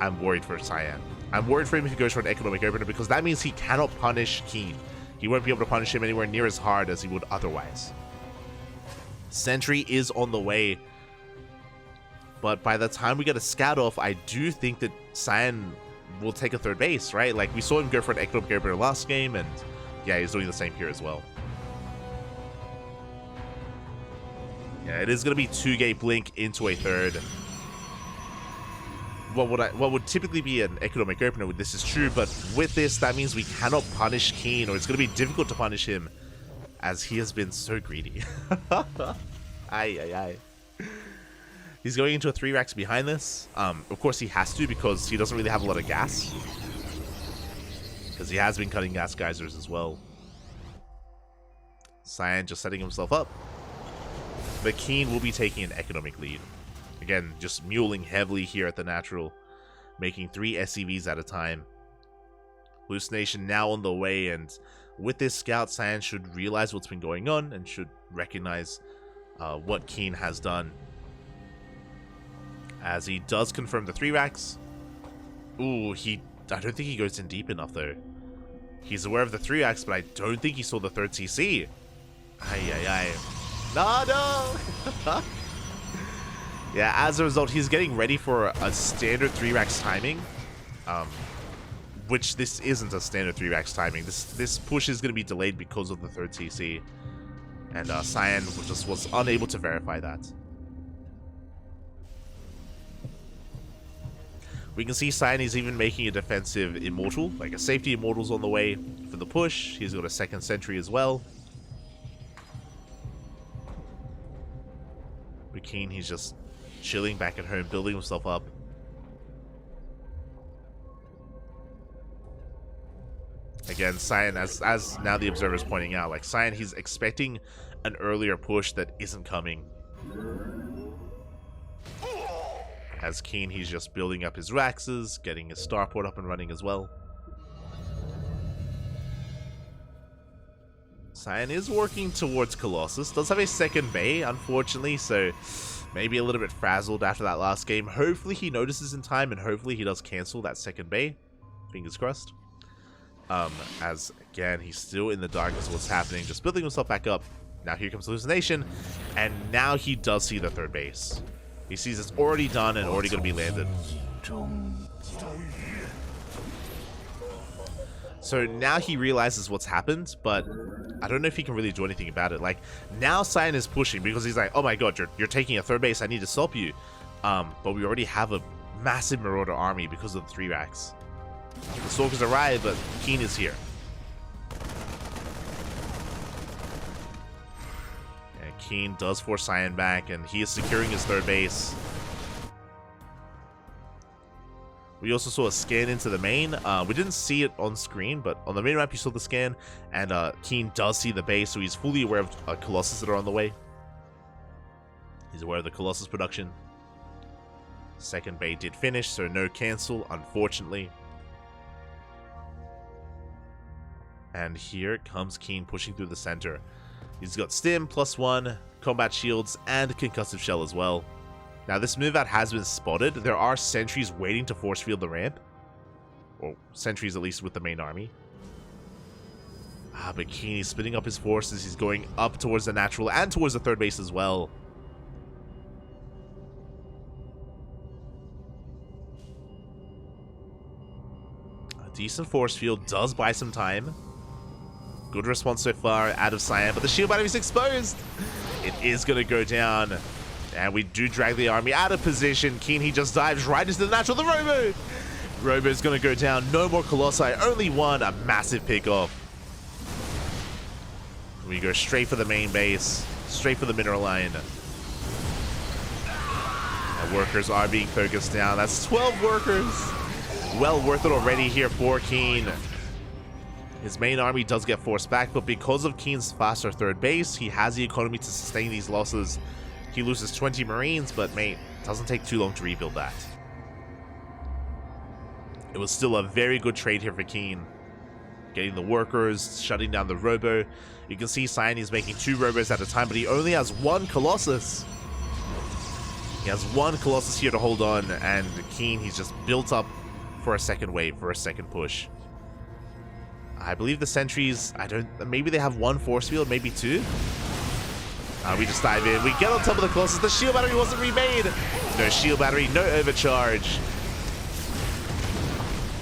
I'm worried for Cyan. I'm worried for him if he goes for an economic opener, because that means he cannot punish Keen. He won't be able to punish him anywhere near as hard as he would otherwise. Sentry is on the way, but by the time we get a scout off, I do think that Cyan will take a third base, right? Like, we saw him go for an economic opener last game, and yeah, he's doing the same here as well. Yeah, it is going to be 2-gate Blink into a third. What would typically be an economic opener with this is true, but with this, that means we cannot punish Keen, or it's going to be difficult to punish him, as he has been so greedy. Aye. He's going into a 3 racks behind this. Of course he has to, because he doesn't really have a lot of gas. Because he has been cutting gas geysers as well. Cyan just setting himself up. But Keen will be taking an economic lead. Again, just muling heavily here at the natural, making 3 SCVs at a time. Hallucination now on the way, and with this scout, Cyan should realize what's been going on and should recognize what Keen has done. As he does confirm the 3 racks. Ooh, I don't think he goes in deep enough though. He's aware of the 3 racks, but I don't think he saw the 3rd CC. Aye. No! Yeah, as a result, he's getting ready for a standard 3 racks timing. Which this isn't a standard 3 racks timing. This push is going to be delayed because of the 3rd CC. And Cyan just was unable to verify that. We can see Cyan is even making a defensive Immortal. Like, a safety Immortal's on the way for the push. He's got a 2nd sentry as well. But Keen, he's just chilling back at home, building himself up. Again, Cyan, as now the observer is pointing out, like, Cyan, he's expecting an earlier push that isn't coming. As Keen, he's just building up his Raxes, getting his starport up and running as well. Cyan is working towards Colossus. Does have a 2nd bay, unfortunately, so maybe a little bit frazzled after that last game. Hopefully he notices in time, and hopefully he does cancel that 2nd bay. Fingers crossed. As, again, he's still in the darkness of what's happening, just building himself back up. Now here comes Hallucination, and now he does see the 3rd base. He sees it's already done and already going to be landed. So now he realizes what's happened, but I don't know if he can really do anything about it. Like, now Cyan is pushing because he's like, oh my god, you're taking a 3rd base, I need to stop you. But we already have a massive Marauder army because of the 3 racks. The Stalkers arrive, but Keen is here. And Keen does force Cyan back, and he is securing his 3rd base. We also saw a scan into the main. We didn't see it on screen, but on the main map you saw the scan, and Keen does see the base, so he's fully aware of Colossus that are on the way. He's aware of the Colossus production. 2nd bay did finish, so no cancel, unfortunately. And here comes Keen pushing through the center. He's got Stim, +1, combat shields, and concussive shell as well. Now, this move out has been spotted. There are sentries waiting to force field the ramp. Or sentries, at least, with the main army. But Keen, he's splitting up his forces. He's going up towards the natural and towards the 3rd base as well. A decent force field does buy some time. Good response so far out of Cyan, but the shield battery is exposed. It is going to go down. And we do drag the army out of position. Keen, he just dives right into the natural. The Robo! Robo's going to go down. No more Colossi. Only one. A massive pick-off. We go straight for the main base. Straight for the mineral line. Workers are being focused down. That's 12 workers. Well worth it already here for Keen. His main army does get forced back, but because of Keen's faster third base, he has the economy to sustain these losses. He loses 20 Marines, but mate, it doesn't take too long to rebuild that. It was still a very good trade here for Keen. Getting the workers, shutting down the robo. You can see Cyan is making 2 robos at a time, but he only has 1 Colossus. He has 1 Colossus here to hold on, and Keen, he's just built up for a second wave, for a second push. I believe the sentries, maybe they have 1 force field, maybe 2. We just dive in. We get on top of the Colossus. The shield battery wasn't remade. No shield battery, no overcharge.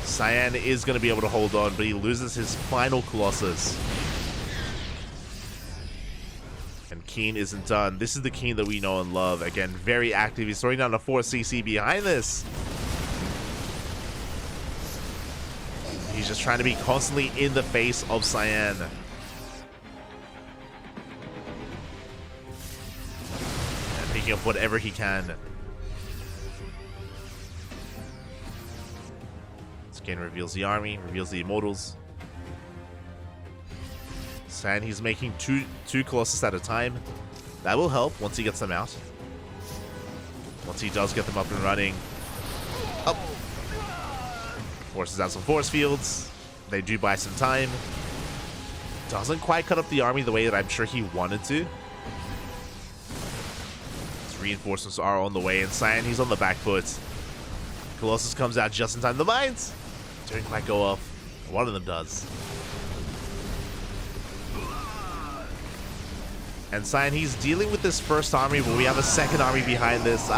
Cyan is going to be able to hold on, but he loses his final Colossus. And Keen isn't done. This is the Keen that we know and love. Again, very active. He's throwing down a 4cc behind this. He's just trying to be constantly in the face of Cyan. And picking up whatever he can. Again, reveals the army, reveals the immortals. Cyan, he's making two Colossus at a time. That will help once he gets them out. Once he does get them up and running. Up. Forces out some force fields. They do buy some time. Doesn't quite cut up the army the way that I'm sure he wanted to. His reinforcements are on the way, and Cyan, he's on the back foot. Colossus comes out just in time. The mines don't quite go off. One of them does. And Cyan, he's dealing with this first army, but we have a second army behind this.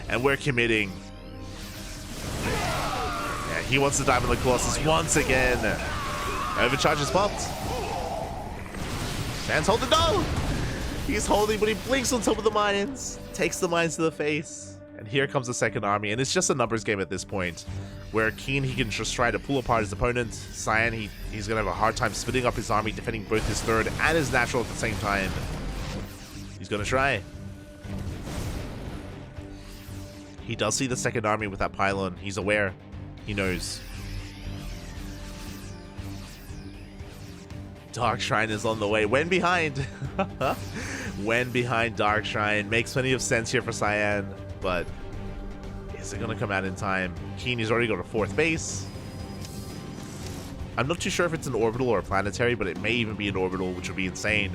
And we're committing. Yeah, he wants to dive on the Colossus once again. Overcharge is popped. Cyan's holding. No! He's holding, but he blinks on top of the mines. Takes the mines to the face. And here comes the second army, and it's just a numbers game at this point, where Keen, he can just try to pull apart his opponent. Cyan, he's going to have a hard time splitting up his army, defending both his third and his natural at the same time. He's going to try. He does see the second army with that pylon. He's aware. He knows. Dark Shrine is on the way. When behind. When behind Dark Shrine. Makes plenty of sense here for Cyan. But is it going to come out in time? Keen, he's already got a 4th base. I'm not too sure if it's an orbital or a planetary, but it may even be an orbital, which would be insane.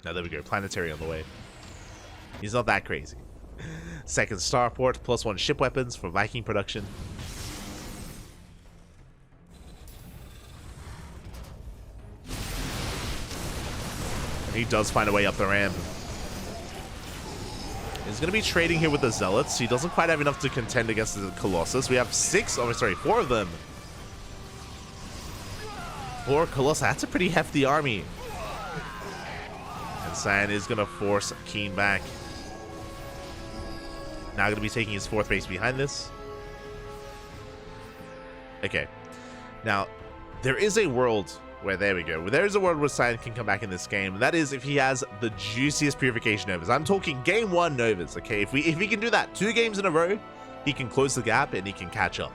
Now, there we go. Planetary on the way. He's not that crazy. Second starport, +1 ship weapons for Viking production. And he does find a way up the ramp. He's going to be trading here with the Zealots. He doesn't quite have enough to contend against the Colossus. We have 4 of them. 4 Colossus. That's a pretty hefty army. And Cyan is going to force Keen back. Now going to be taking his 4th base behind this. Okay. Now, there is a world where, there we go. There is a world where Cyan can come back in this game. And that is if he has the juiciest Purification Novas. I'm talking game 1 Novas, okay? If he can do that 2 games in a row, he can close the gap and he can catch up.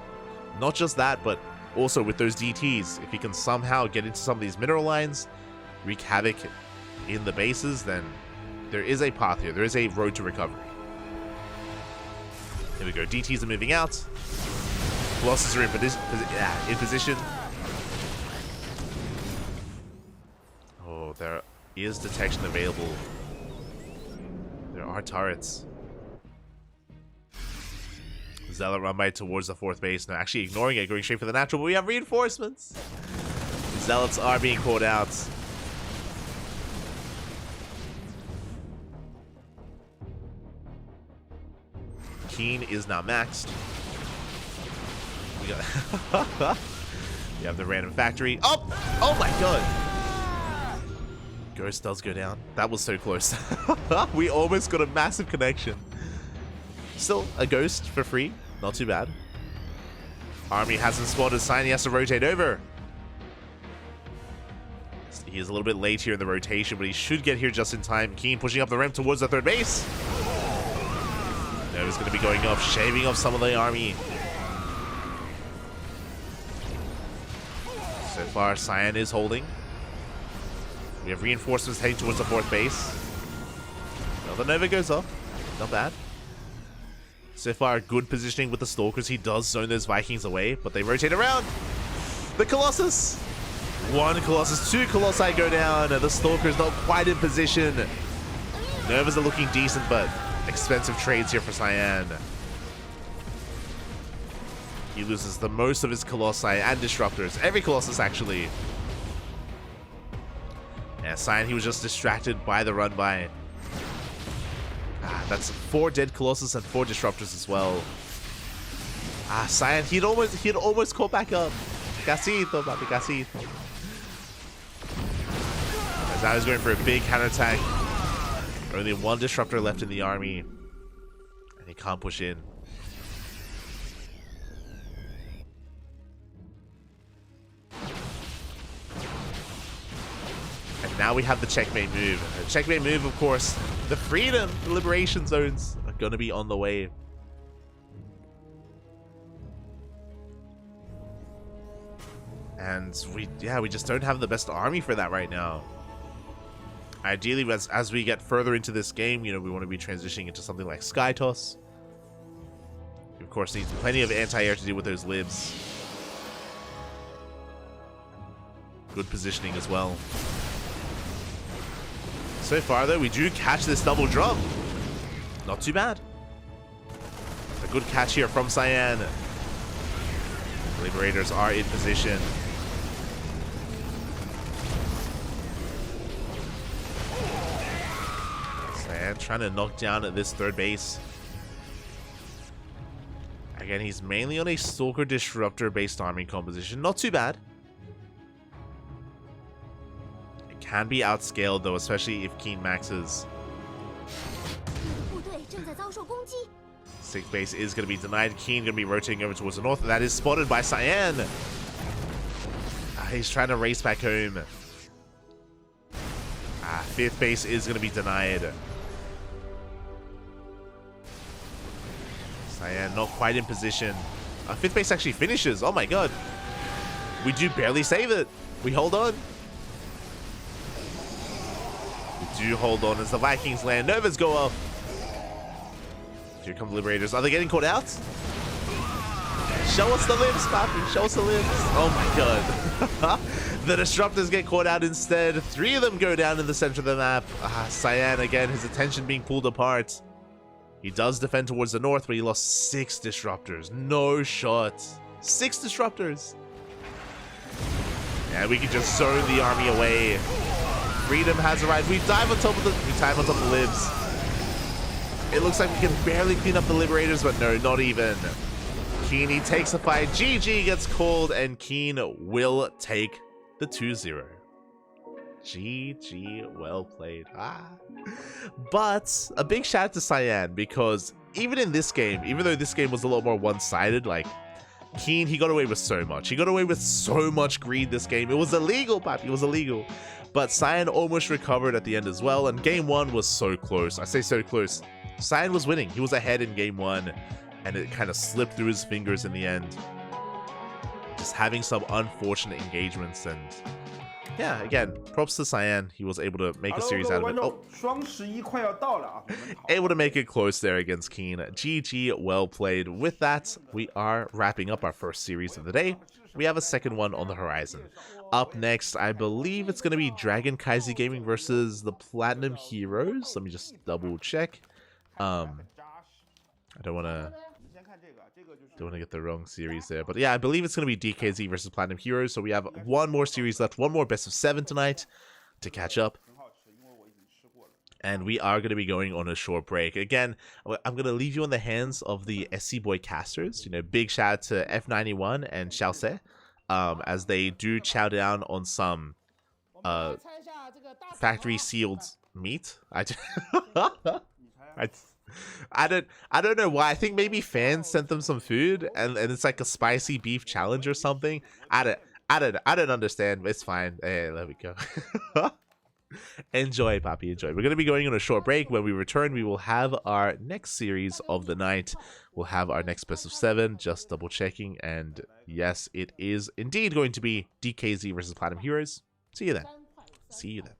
Not just that, but also with those DTs. If he can somehow get into some of these mineral lines, wreak havoc in the bases, then there is a path here. There is a road to recovery. Here we go. DTs are moving out. Colossus are in position. Oh, there is detection available. There are turrets. Zealot run by towards the 4th base. Now actually ignoring it, going straight for the natural, but we have reinforcements. Zealots are being called out. Keen is now maxed. We got you have the random factory. Oh my god. Ghost does go down. That was so close. We almost got a massive connection. Still a ghost for free. Not too bad. Army hasn't spotted Cyan. He has to rotate over. He is a little bit late here in the rotation, but he should get here just in time. Keen pushing up the ramp towards the third base. Nova's going to be going off, shaving off some of the army. So far, Cyan is holding. We have reinforcements heading towards the fourth base. Well, the Nova goes off. Not bad. So far, good positioning with the Stalkers. He does zone those Vikings away, but they rotate around. The Colossus. One Colossus, two Colossi go down. The Stalker's not quite in position. Novas are looking decent, but expensive trades here for Cyan. He loses the most of his Colossi and Disruptors. Every Colossus, actually. Yeah, Cyan, he was just distracted by the run-by. That's 4 dead Colossus and 4 Disruptors as well. Cyan, he'd almost caught back up. Casito, papi, casito. As now he's going for a big counterattack. Only 1 Disruptor left in the army. And he can't push in. And now we have the checkmate move. The checkmate move, of course, the freedom, the liberation zones are going to be on the way. And we just don't have the best army for that right now. Ideally, as we get further into this game, we want to be transitioning into something like Skytoss. Of course, needs plenty of anti-air to deal with those libs. Good positioning as well. So far, though, we do catch this double drum. Not too bad. A good catch here from Cyan. The Liberators are in position. Cyan trying to knock down at this third base. Again, he's mainly on a Stalker Disruptor based army composition. Not too bad. Can be outscaled though, especially if Keen maxes. 6th base is going to be denied. Keen going to be rotating over towards the north. That is spotted by Cyan. He's trying to race back home. 5th base is going to be denied. Cyan not quite in position. 5th base actually finishes. Oh my god. We do barely save it. We hold on. Do hold on as the Vikings land. Novas go off. Here come the Liberators. Are they getting caught out? Show us the limbs, papi. Show us the limbs. Oh my god. The Disruptors get caught out instead. 3 of them go down in the center of the map. Cyan, again, his attention being pulled apart. He does defend towards the north, but he lost 6 Disruptors. No shot. 6 Disruptors. Yeah, we can just zone the army away. Freedom has arrived. We dive on top of the libs. It looks like we can barely clean up the Liberators, but no, not even. Keen takes a fight. GG gets called, and Keen will take the 2-0. GG, well played. But a big shout out to Cyan, because even in this game, even though this game was a lot more one-sided, like Keen, he got away with so much. He got away with so much greed this game. It was illegal, papi. It was illegal. But Cyan almost recovered at the end as well, and game 1 was so close. I say so close. Cyan was winning. He was ahead in game 1, and it kind of slipped through his fingers in the end. Just having some unfortunate engagements, and yeah, again, props to Cyan. He was able to make a series out of it. Oh. Able to make it close there against Keen. GG, well played. With that, we are wrapping up our first series of the day. We have a second one on the horizon. Up next, I believe it's going to be Dragon Kaiser Gaming versus the Platinum Heroes. Let me just double check. I don't want to get the wrong series there, but yeah, I believe it's going to be DKZ versus Platinum Heroes. So we have one more series left, one more best of 7 tonight to catch up. And we are going to be going on a short break. Again, I'm going to leave you in the hands of the SC Boy casters. Big shout out to F91 and Xiaose, as they do chow down on some factory sealed meat. I don't know why. I think maybe fans sent them some food, and it's like a spicy beef challenge or something. I I don't understand, but it's fine. Hey, there we go. Enjoy, Poppy, enjoy. We're going to be going on a short break. When we return, we will have our next series of the night. We'll have our next best of 7, just double checking. And yes, it is indeed going to be DKZ versus Platinum Heroes. See you then. See you then.